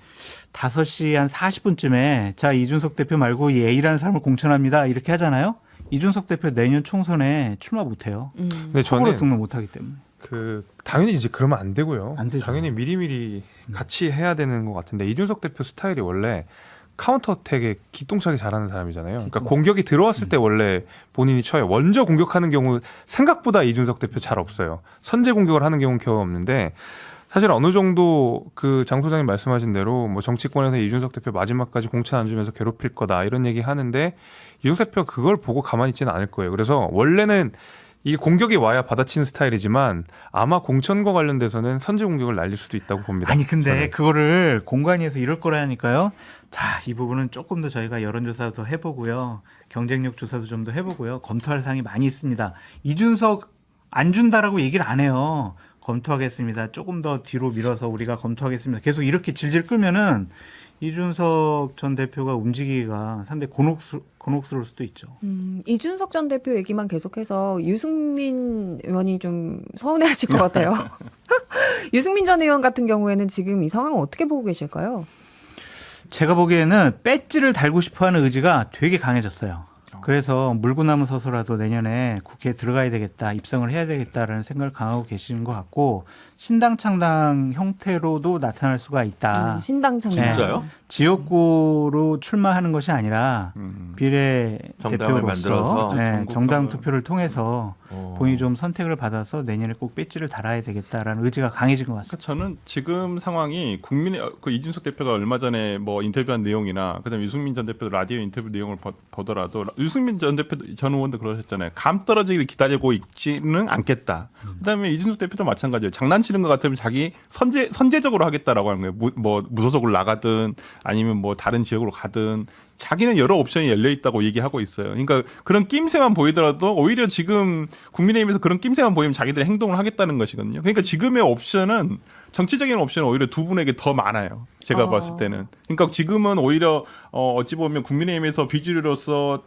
5시 한 40분쯤에 자, 이준석 대표 말고 이 A라는 사람을 공천합니다. 이렇게 하잖아요. 이준석 대표 내년 총선에 출마 못 해요. 근데 후보로 저는 등록 못 하기 때문에. 당연히 이제 그러면 안 되고요. 안 되죠. 당연히 미리미리 같이 해야 되는 것 같은데 이준석 대표 스타일이 원래 카운터 어택에 기똥차게 잘하는 사람이잖아요. 그러니까 공격이 들어왔을 때 원래 본인이 쳐요. 먼저 공격하는 경우 생각보다 이준석 대표 잘 없어요. 선제 공격을 하는 경우는 겨우 없는데 사실 어느 정도 그 장 소장님 말씀하신 대로 뭐 정치권에서 이준석 대표 마지막까지 공천 안 주면서 괴롭힐 거다 이런 얘기 하는데 이준석 대표가 그걸 보고 가만히 있지는 않을 거예요. 그래서 원래는 이게 공격이 와야 받아치는 스타일이지만 아마 공천과 관련돼서는 선제 공격을 날릴 수도 있다고 봅니다. 아니 근데 저는. 그거를 공관위에서 이럴 거라니까요. 자, 이 부분은 조금 더 저희가 여론조사도 해보고요. 경쟁력 조사도 좀 더 해보고요. 검토할 사항이 많이 있습니다. 이준석 안 준다라고 얘기를 안 해요. 검토하겠습니다. 조금 더 뒤로 밀어서 우리가 검토하겠습니다. 계속 이렇게 질질 끌면은 이준석 전 대표가 움직이기가 상당히 곤혹스러울 수도 있죠. 이준석 전 대표 얘기만 계속해서 유승민 의원이 좀 서운해하실 것 같아요. 유승민 전 의원 같은 경우에는 지금 이 상황을 어떻게 보고 계실까요? 제가 보기에는 배지를 달고 싶어하는 의지가 되게 강해졌어요. 그래서 물구나무 서서라도 내년에 국회에 들어가야 되겠다, 입성을 해야 되겠다라는 생각을 강하고 계시는 것 같고 신당 창당 형태로도 나타날 수가 있다. 신당 창당. 진짜요? 지역구로 출마하는 것이 아니라 비례 정당을 대표로서 만들어서 정당 투표를 통해서 본인이 좀 선택을 받아서 내년에 꼭 배지를 달아야 되겠다라는 의지가 강해진 것 같습니다. 저는 지금 상황이 그 이준석 대표가 얼마 전에 뭐 인터뷰한 내용이나 그다음에 유승민 전 대표 라디오 인터뷰 내용을 보더라도 유승민 전 대표 전 의원도 그러셨잖아요. 감 떨어지기를 기다리고 있지는 않겠다. 그다음에 이준석 대표도 마찬가지예요. 장난치는 것 같으면 자기 선제적으로 하겠다라고 하는 거예요. 뭐 무소속으로 나가든 아니면 뭐 다른 지역으로 가든 자기는 여러 옵션이 열려 있다고 얘기하고 있어요. 그러니까 그런 낌새만 보이더라도 오히려 지금 국민의힘에서 그런 낌새만 보이면 자기들이 행동을 하겠다는 것이거든요. 그러니까 지금의 옵션은 정치적인 옵션은 오히려 두 분에게 더 많아요. 제가 봤을 때는. 그러니까 지금은 오히려 어찌 보면 국민의힘에서 비주류로서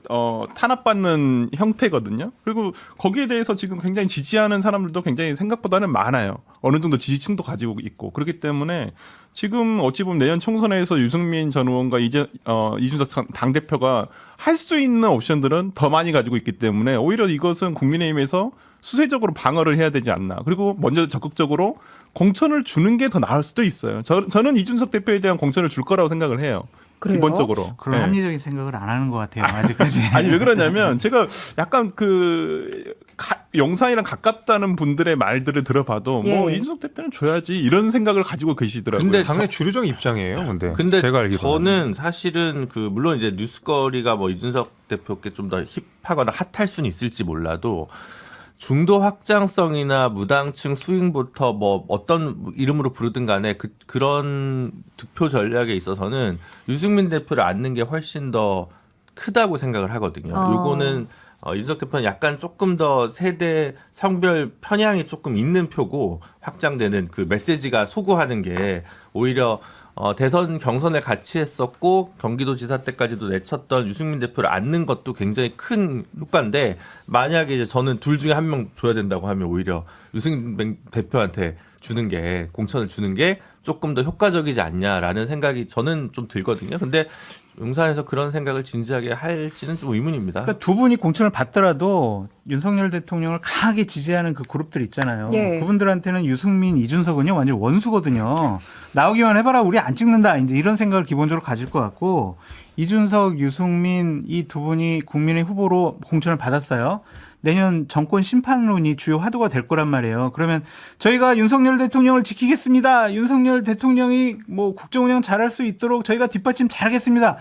탄압받는 형태거든요. 그리고 거기에 대해서 지금 굉장히 지지하는 사람들도 굉장히 생각보다는 많아요. 어느 정도 지지층도 가지고 있고. 그렇기 때문에 지금 어찌 보면 내년 총선에서 유승민 전 의원과 이준석 당대표가 할 수 있는 옵션들은 더 많이 가지고 있기 때문에 오히려 이것은 국민의힘에서 수세적으로 방어를 해야 되지 않나. 그리고 먼저 적극적으로 공천을 주는 게 더 나을 수도 있어요. 저는 이준석 대표에 대한 공천을 줄 거라고 생각을 해요. 그래요? 기본적으로. 그런 네. 합리적인 생각을 안 하는 것 같아요. 아직까지. 아니 왜 그러냐면 제가 약간 영상이랑 가깝다는 분들의 말들을 들어봐도 뭐 예. 이준석 대표는 줘야지 이런 생각을 가지고 계시더라고요. 근데 당연히 주류적 입장이에요. 근데 근데 제가 알기로는. 저는 사실은 물론 이제 뉴스거리가 뭐 이준석 대표께 좀 더 힙하거나 핫할 수는 있을지 몰라도 중도 확장성이나 무당층 스윙부터 뭐 어떤 이름으로 부르든 간에 그런 득표 전략에 있어서는 유승민 대표를 앉는 게 훨씬 더 크다고 생각을 하거든요. 어. 요거는 이준석 대표는 약간 조금 더 세대 성별 편향이 조금 있는 표고 확장되는 그 메시지가 소구하는 게 오히려 대선 경선에 같이 했었고 경기도지사 때까지도 내쳤던 유승민 대표를 앉는 것도 굉장히 큰 효과인데 만약에 이제 저는 둘 중에 한 명 줘야 된다고 하면 오히려 유승민 대표한테 주는 게 공천을 주는 게 조금 더 효과적이지 않냐라는 생각이 저는 좀 들거든요. 근데 용산에서 그런 생각을 진지하게 할지는 좀 의문입니다. 그러니까 두 분이 공천을 받더라도 윤석열 대통령을 강하게 지지하는 그 그룹들 있잖아요. 예. 그분들한테는 유승민, 이준석은요 완전 원수거든요. 나오기만 해봐라 우리 안 찍는다 이제 이런 생각을 기본적으로 가질 것 같고 이준석, 유승민 이 두 분이 국민의 후보로 공천을 받았어요. 내년 정권 심판론이 주요 화두가 될 거란 말이에요. 그러면 저희가 윤석열 대통령을 지키겠습니다. 윤석열 대통령이 뭐 국정 운영 잘할 수 있도록 저희가 뒷받침 잘하겠습니다.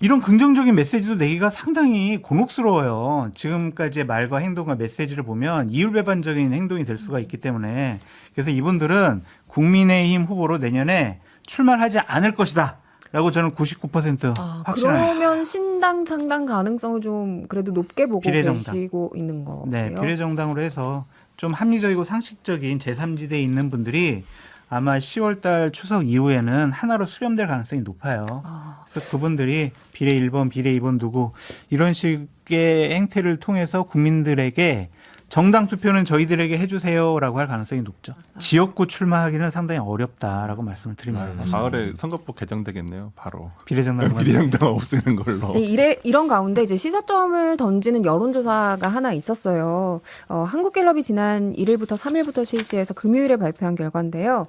이런 긍정적인 메시지도 내기가 상당히 곤혹스러워요. 지금까지의 말과 행동과 메시지를 보면 이율배반적인 행동이 될 수가 있기 때문에 그래서 이분들은 국민의힘 후보로 내년에 출마하지 않을 것이다. 라고 저는 99% 확신합니다. 그러면 신당 창당 가능성을 좀 그래도 높게 보고 비례정당. 계시고 있는 거 네, 같아요. 비례정당으로 해서 좀 합리적이고 상식적인 제3지대에 있는 분들이 아마 10월달 추석 이후에는 하나로 수렴될 가능성이 높아요. 그래서 그분들이 비례 1번, 비례 2번 누구 이런 식의 행태를 통해서 국민들에게 정당 투표는 저희들에게 해주세요라고 할 가능성이 높죠. 지역구 출마하기는 상당히 어렵다라고 말씀을 드립니다. 사실. 가을에 선거법 개정되겠네요. 바로 비례정당 비례정당 없애는 걸로. 네, 이런 가운데 이제 시사점을 던지는 여론조사가 하나 있었어요. 한국갤럽이 지난 1일부터 3일부터 실시해서 금요일에 발표한 결과인데요.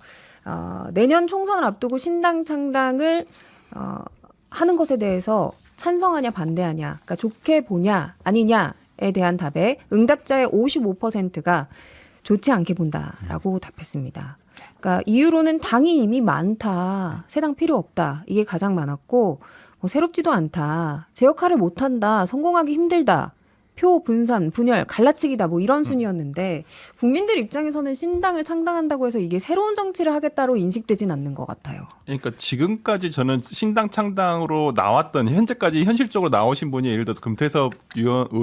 내년 총선을 앞두고 신당 창당을 하는 것에 대해서 찬성하냐 반대하냐, 그러니까 좋게 보냐 아니냐에 대한 답에 응답자의 55%가 좋지 않게 본다라고 답했습니다. 그러니까 이유로는 당이 이미 많다, 새 당 필요 없다, 이게 가장 많았고 뭐 새롭지도 않다, 제 역할을 못한다, 성공하기 힘들다, 표 분산, 분열, 갈라치기다 뭐 이런 순이었는데 국민들 입장에서는 신당을 창당한다고 해서 이게 새로운 정치를 하겠다로 인식되진 않는 것 같아요. 그러니까 지금까지 저는 신당 창당으로 나왔던 현재까지 현실적으로 나오신 분이 예를 들어서 금태섭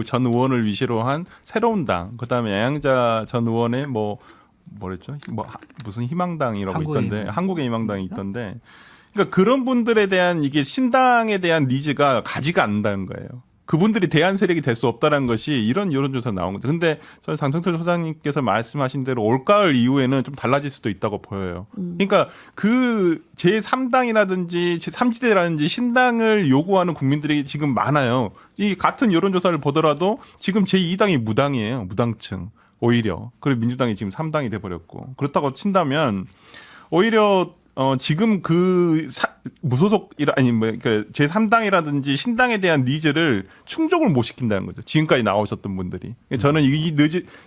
전 의원을 위시로 한 새로운 당, 그다음에 양양자 전 의원의 뭐랬죠? 무슨 희망당이라고 있던데 한국의 희망당이 있던데, 그러니까 그런 분들에 대한 이게 신당에 대한 니즈가 가지가 않는다는 거예요. 그분들이 대안 세력이 될 수 없다는 것이 이런 여론조사 나온 거죠. 근데 저는 장성철 소장님께서 말씀하신 대로 올가을 이후에는 좀 달라질 수도 있다고 보여요. 그러니까 그 제3당이라든지 제3지대라든지 신당을 요구하는 국민들이 지금 많아요. 이 같은 여론조사를 보더라도 지금 제2당이 무당이에요. 무당층. 오히려. 그리고 민주당이 지금 3당이 돼버렸고. 그렇다고 친다면 오히려 지금 그러니까 제3당이라든지 신당에 대한 니즈를 충족을 못 시킨다는 거죠. 지금까지 나오셨던 분들이. 저는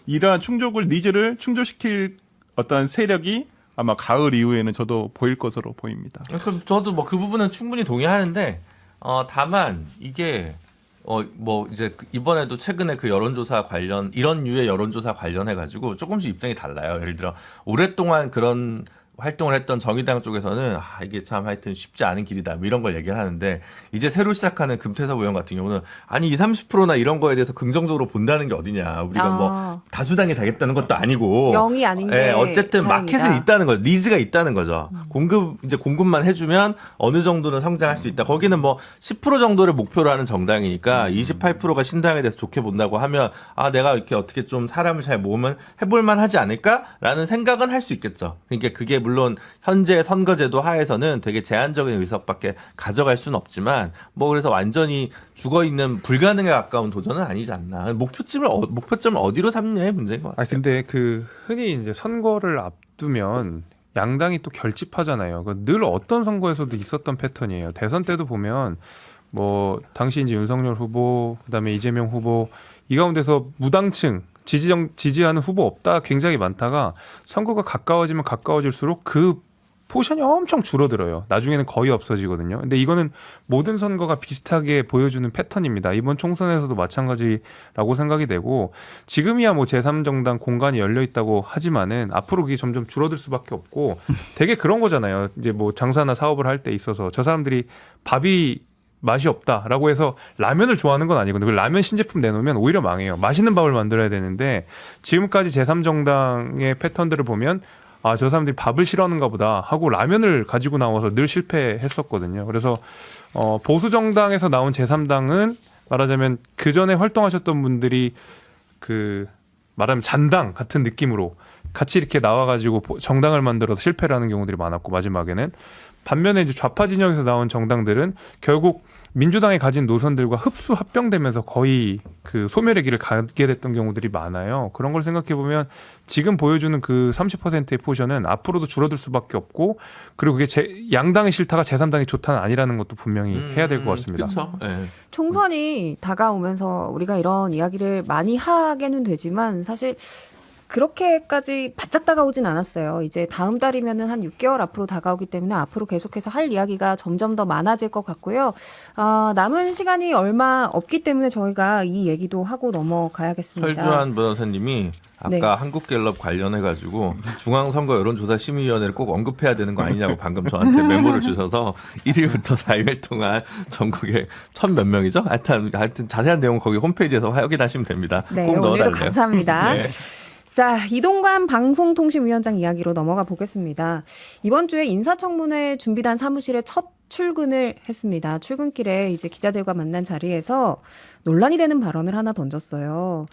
이러한 니즈를 충족시킬 어떤 세력이 아마 가을 이후에는 저도 보일 것으로 보입니다. 그럼 저도 뭐 그 부분은 충분히 동의하는데, 다만 이게 이제 이번에도 최근에 그 여론조사 관련 이런 류의 여론조사 관련해 가지고 조금씩 입장이 달라요. 예를 들어 오랫동안 그런 활동을 했던 정의당 쪽에서는 이게 참 하여튼 쉽지 않은 길이다 뭐 이런 걸 얘기를 하는데, 이제 새로 시작하는 금태섭 의원 같은 경우는 아니 20-30%나 이런 거에 대해서 긍정적으로 본다는 게 어디냐, 우리가 뭐 다수당이 되겠다는 것도 아니고 0이 아닌 게 어쨌든 다행이다. 마켓은 있다는 거죠. 니즈가 있다는 거죠. 공급만 해주면 어느 정도는 성장할 수 있다. 거기는 뭐 10% 정도를 목표로 하는 정당이니까 28%가 신당에 대해서 좋게 본다고 하면 내가 이렇게 어떻게 좀 사람을 잘 모으면 해볼만 하지 않을까라는 생각은 할 수 있겠죠. 그러니까 그게 물론 현재 선거제도 하에서는 되게 제한적인 의석밖에 가져갈 수는 없지만 뭐 그래서 완전히 죽어있는 불가능에 가까운 도전은 아니지 않나. 목표점을 어디로 삼냐의 문제인 것 같아요. 근데 그 흔히 이제 선거를 앞두면 양당이 또 결집하잖아요. 늘 어떤 선거에서도 있었던 패턴이에요. 대선 때도 보면 뭐 당시 이제 윤석열 후보, 그다음에 이재명 후보 이 가운데서 무당층 지지하는 후보 없다 굉장히 많다가 선거가 가까워지면 가까워질수록 그 포션이 엄청 줄어들어요. 나중에는 거의 없어지거든요. 근데 이거는 모든 선거가 비슷하게 보여주는 패턴입니다. 이번 총선에서도 마찬가지라고 생각이 되고, 지금이야 뭐 제3정당 공간이 열려 있다고 하지만은 앞으로 그게 점점 줄어들 수밖에 없고, 되게 그런 거잖아요. 이제 뭐 장사나 사업을 할 때 있어서 저 사람들이 밥이 맛이 없다라고 해서 라면을 좋아하는 건 아니거든요. 라면 신제품 내놓으면 오히려 망해요. 맛있는 밥을 만들어야 되는데 지금까지 제3정당의 패턴들을 보면 아, 저 사람들이 밥을 싫어하는가 보다 하고 라면을 가지고 나와서 늘 실패했었거든요. 그래서 보수 정당에서 나온 제3당은 말하자면 그 전에 활동하셨던 분들이 그 말하면 잔당 같은 느낌으로 같이 이렇게 나와가지고 정당을 만들어서 실패를 하는 경우들이 많았고 마지막에는 반면에 이제 좌파 진영에서 나온 정당들은 결국 민주당이 가진 노선들과 흡수 합병되면서 거의 그 소멸의 길을 가게 됐던 경우들이 많아요. 그런 걸 생각해 보면 지금 보여주는 그 30%의 포션은 앞으로도 줄어들 수밖에 없고 그리고 그게 양당의 싫다가 제3당이 좋다는 아니라는 것도 분명히 해야 될 것 같습니다. 그렇죠. 네. 총선이 다가오면서 우리가 이런 이야기를 많이 하게는 되지만 사실 그렇게까지 바짝 다가오진 않았어요. 이제 다음 달이면은 한 6개월 앞으로 다가오기 때문에 앞으로 계속해서 할 이야기가 점점 더 많아질 것 같고요. 남은 시간이 얼마 없기 때문에 저희가 이 얘기도 하고 넘어가야겠습니다. 설주한 변호사님이 아까 네. 한국갤럽 관련해가지고 중앙선거 여론조사심의위원회를 꼭 언급해야 되는 거 아니냐고 방금 저한테 메모를 주셔서 1일부터 4일 동안 전국에 1,000몇 명이죠? 하여튼 자세한 내용은 거기 홈페이지에서 확인하시면 됩니다. 네, 꼭 오늘도 넣어달래요. 감사합니다. 네. 자, 이동관 방송통신위원장 이야기로 넘어가 보겠습니다. 이번 주에 인사청문회 준비단 사무실에 첫 출근을 했습니다. 출근길에 이제 기자들과 만난 자리에서 논란이 되는 발언을 하나 던졌어요.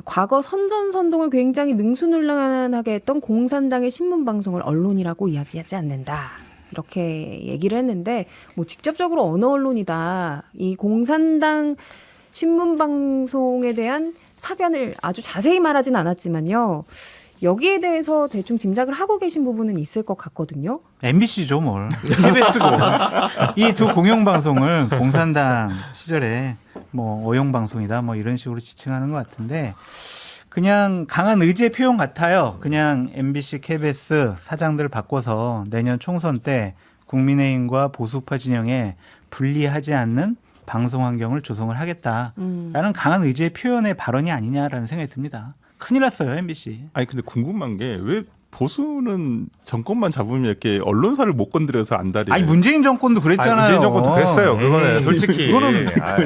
과거 선전선동을 굉장히 능수능란하게 했던 공산당의 신문방송을 언론이라고 이야기하지 않는다. 이렇게 얘기를 했는데 뭐 직접적으로 어느 언론이다. 이 공산당 신문방송에 대한 사견을 아주 자세히 말하진 않았지만요. 여기에 대해서 대충 짐작을 하고 계신 부분은 있을 것 같거든요. MBC죠, 뭘. KBS고. 이 두 공영방송을 공산당 시절에 뭐 어용방송이다 뭐 이런 식으로 지칭하는 것 같은데 그냥 강한 의지의 표현 같아요. 그냥 MBC, KBS 사장들 바꿔서 내년 총선 때 국민의힘과 보수파 진영에 불리하지 않는 방송 환경을 조성을 하겠다라는 강한 의지의 표현의 발언이 아니냐라는 생각이 듭니다. 큰일 났어요, MBC. 아니 근데 궁금한 게 왜 보수는 정권만 잡으면 이렇게 언론사를 못 건드려서 안달이에요. 아니 문재인 정권도 그랬잖아요. 문재인 정권도 그랬어요. 그거는 에이, 솔직히.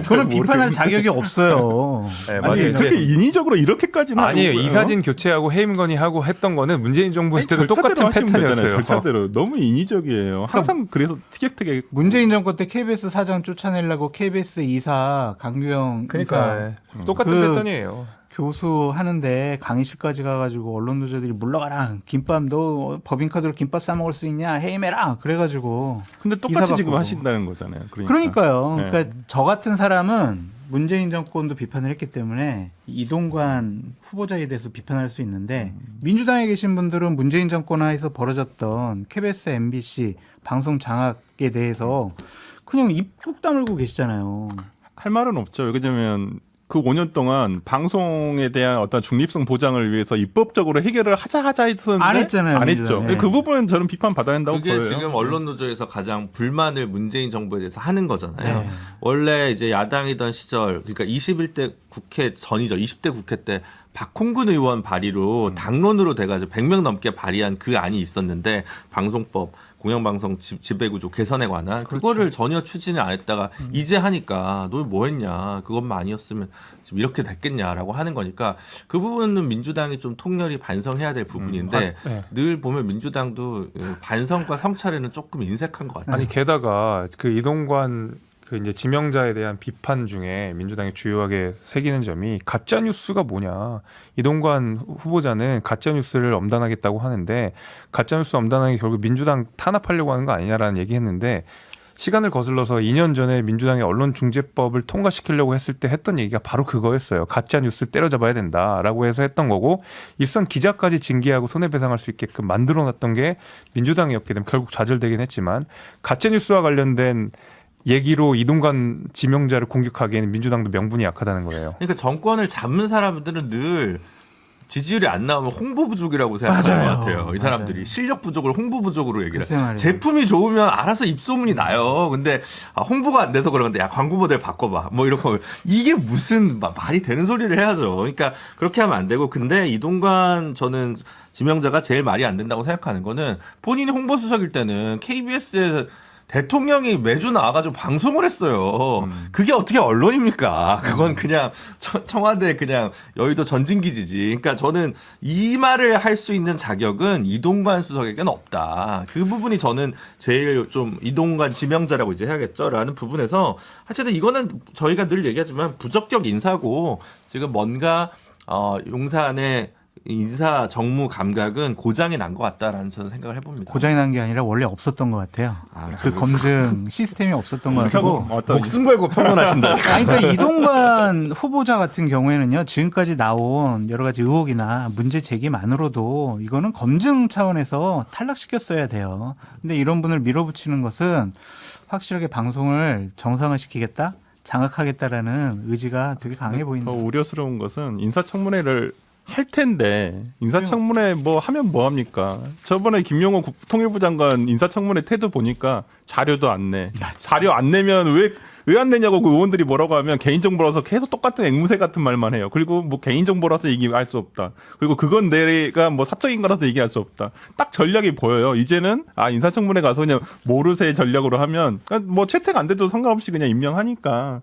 저는 비판할 자격이 없어요. 네, 아니 맞아요. 그렇게 인위적으로 이렇게까지는 아니에요. 아니고요. 이사진 교체하고 해임 건의하고 했던 거는 문재인 정부 아니, 때도 절차대로 똑같은 하시면 되잖아요, 패턴이었어요. 절차대로 너무 인위적이에요. 항상 그래서 티격태격. 문재인 정권 때 KBS 사장 쫓아내려고 KBS 이사 강규영 그러니까 이사 똑같은 그 패턴이에요. 교수 하는데 강의실까지 가가지고 언론 노조들이 물러가라. 김밥 너 법인카드로 김밥 싸 먹을 수 있냐 해임해라. 그래가지고 근데 똑같이 이사 지금 바꾸고. 하신다는 거잖아요. 그러니까요. 네. 그러니까 저 같은 사람은 문재인 정권도 비판을 했기 때문에 이동관 후보자에 대해서 비판할 수 있는데 민주당에 계신 분들은 문재인 정권 하에서 벌어졌던 KBS, MBC 방송 장악에 대해서 그냥 입 꾹 다물고 계시잖아요. 할 말은 없죠. 왜냐면 그 5년 동안 방송에 대한 어떤 중립성 보장을 위해서 입법적으로 해결을 하자 했었는데 안 했잖아요, 안 했죠. 민주당이. 네. 그 부분은 저는 비판 받아야 한다고 그게 보여요. 지금 언론 노조에서 가장 불만을 문재인 정부에 대해서 하는 거잖아요. 네. 원래 이제 야당이던 시절, 그러니까 21대 국회 전이죠. 20대 국회 때 박홍근 의원 발의로 당론으로 돼가지고 100명 넘게 발의한 그 안이 있었는데 방송법 공영방송 지배구조 개선에 관한 그거를 전혀 추진을 안 했다가 이제 하니까 너 뭐 했냐 그것만 아니었으면 지금 이렇게 됐겠냐라고 하는 거니까 그 부분은 민주당이 좀 통렬히 반성해야 될 부분인데 네. 늘 보면 민주당도 반성과 성찰에는 조금 인색한 것 같아요. 아니 게다가 그 이동관 그 이제 지명자에 대한 비판 중에 민주당이 주요하게 새기는 점이 가짜 뉴스가 뭐냐. 이동관 후보자는 가짜 뉴스를 엄단하겠다고 하는데 가짜 뉴스 엄단하기 결국 민주당 탄압하려고 하는 거 아니냐라는 얘기했는데 시간을 거슬러서 2년 전에 민주당이 언론중재법을 통과시키려고 했을 때 했던 얘기가 바로 그거였어요. 가짜 뉴스 때려잡아야 된다라고 해서 했던 거고 일선 기자까지 징계하고 손해배상할 수 있게끔 만들어놨던 게 민주당이었기 때문에 결국 좌절되긴 했지만 가짜 뉴스와 관련된 얘기로 이동관 지명자를 공격하기에는 민주당도 명분이 약하다는 거예요. 그러니까 정권을 잡는 사람들은 늘 지지율이 안 나오면 홍보 부족이라고 생각하는 것 같아요. 이 사람들이 실력 부족을 홍보 부족으로 얘기를 글쎄 해요. 말이에요. 제품이 좋으면 알아서 입소문이 나요. 근데 홍보가 안 돼서 그러는데 야 광고 모델 바꿔봐. 뭐 이런 거 이게 무슨 말이 되는 소리를 해야죠. 그러니까 그렇게 하면 안 되고 근데 이동관 저는 지명자가 제일 말이 안 된다고 생각하는 거는 본인이 홍보수석일 때는 KBS에 대통령이 매주 나와가지고 방송을 했어요. 그게 어떻게 언론입니까? 그건 그냥 청와대 그냥 여의도 전진기지지. 그러니까 저는 이 말을 할 수 있는 자격은 이동관 수석에게는 없다. 그 부분이 저는 제일 좀 이동관 지명자라고 이제 해야겠죠라는 부분에서 하여튼 이거는 저희가 늘 얘기하지만 부적격 인사고 지금 뭔가 용산의 인사 정무 감각은 고장이 난 것 같다라는 저는 생각을 해봅니다. 고장이 난 게 아니라 원래 없었던 것 같아요. 그 검증 시스템이 없었던 것 같고. 목숨 걸고 평론하신다. 아니, 그러니까 이동관 후보자 같은 경우에는요, 지금까지 나온 여러 가지 의혹이나 문제 제기만으로도 이거는 검증 차원에서 탈락시켰어야 돼요. 근데 이런 분을 밀어붙이는 것은 확실하게 방송을 정상화시키겠다, 장악하겠다라는 의지가 되게 강해 보인다. 더 우려스러운 것은 인사청문회를 할 텐데 인사청문회 뭐 하면 뭐 합니까? 저번에 김용호 통일부 장관 인사청문회 태도 보니까 자료도 안 내. 자료 안 내면 왜 안 내냐고 그 의원들이 뭐라고 하면 개인정보라서 계속 똑같은 앵무새 같은 말만 해요. 그리고 뭐 개인정보라서 얘기할 수 없다. 그리고 그건 내가 뭐 사적인 거라서 얘기할 수 없다. 딱 전략이 보여요. 이제는 인사청문회 가서 그냥 모르쇠 전략으로 하면 뭐 채택 안 돼도 상관없이 그냥 임명하니까.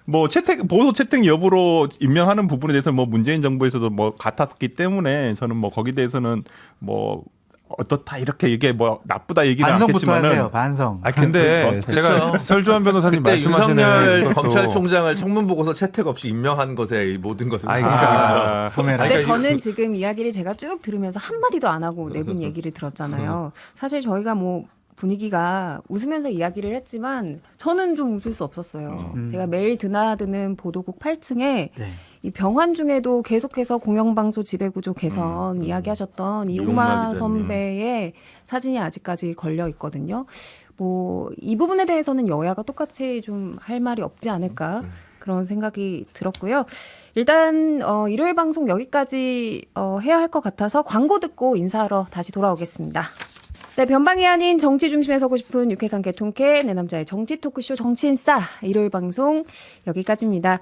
뭐 보도 채택 여부로 임명하는 부분에 대해서 뭐 문재인 정부에서도 뭐 같았기 때문에 저는 뭐 거기에 대해서는 뭐 어떻다 이렇게 이게 뭐 나쁘다 얘기는 반성부터 않겠지만은 하세요. 반성. 근데 그렇죠. 제가 설주환 변호사님 그때 말씀하시는 윤석열 것도 검찰총장을 청문 보고서 채택 없이 임명한 것에 이 모든 것을 그러니까 보면 근데 저는 지금 이야기를 제가 쭉 들으면서 한마디도 안 하고 네 분 얘기를 들었잖아요. 사실 저희가 뭐 분위기가 웃으면서 이야기를 했지만 저는 좀 웃을 수 없었어요. 제가 매일 드나드는 보도국 8층에 네. 이 병환 중에도 계속해서 공영방송 지배구조 개선 이야기하셨던 이용마 이용마 기자님. 선배의 사진이 아직까지 걸려 있거든요. 뭐 이 부분에 대해서는 여야가 똑같이 좀 할 말이 없지 않을까 그런 생각이 들었고요. 일단 일요일 방송 여기까지 해야 할 것 같아서 광고 듣고 인사하러 다시 돌아오겠습니다. 네, 변방이 아닌 정치 중심에 서고 싶은 유쾌상 개통캐 내 남자의 정치 토크쇼 정치인싸 일요일 방송 여기까지입니다.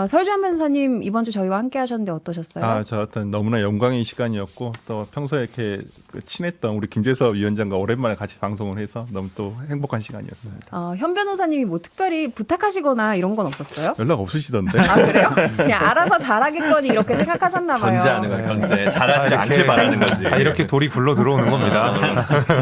설주환 변호사님 이번 주 저희와 함께 하셨는데 어떠셨어요? 저 어떤 너무나 영광의 시간이었고 또 평소에 이렇게 친했던 우리 김재섭 위원장과 오랜만에 같이 방송을 해서 너무 또 행복한 시간이었습니다. 현 변호사님이 뭐 특별히 부탁하시거나 이런 건 없었어요? 연락 없으시던데. 아, 그래요? 그냥 알아서 잘하겠거니 이렇게 생각하셨나 봐요. 견제하는 거야, 견제. 잘하지 않길 바라는 거지. 이렇게 돌이 굴러 들어오는 겁니다.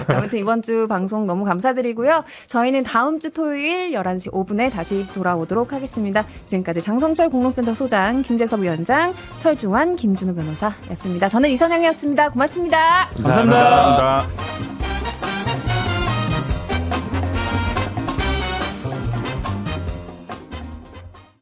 아무튼 이번 주 방송 너무 감사드리고요. 저희는 다음 주 토요일 11시 5분에 다시 돌아오도록 하겠습니다. 지금까지 장성철 공론센터 소장, 김재섭 위원장, 설주환, 김준우 변호사였습니다. 저는 이선영이었습니다. 고맙습니다. 감사합니다.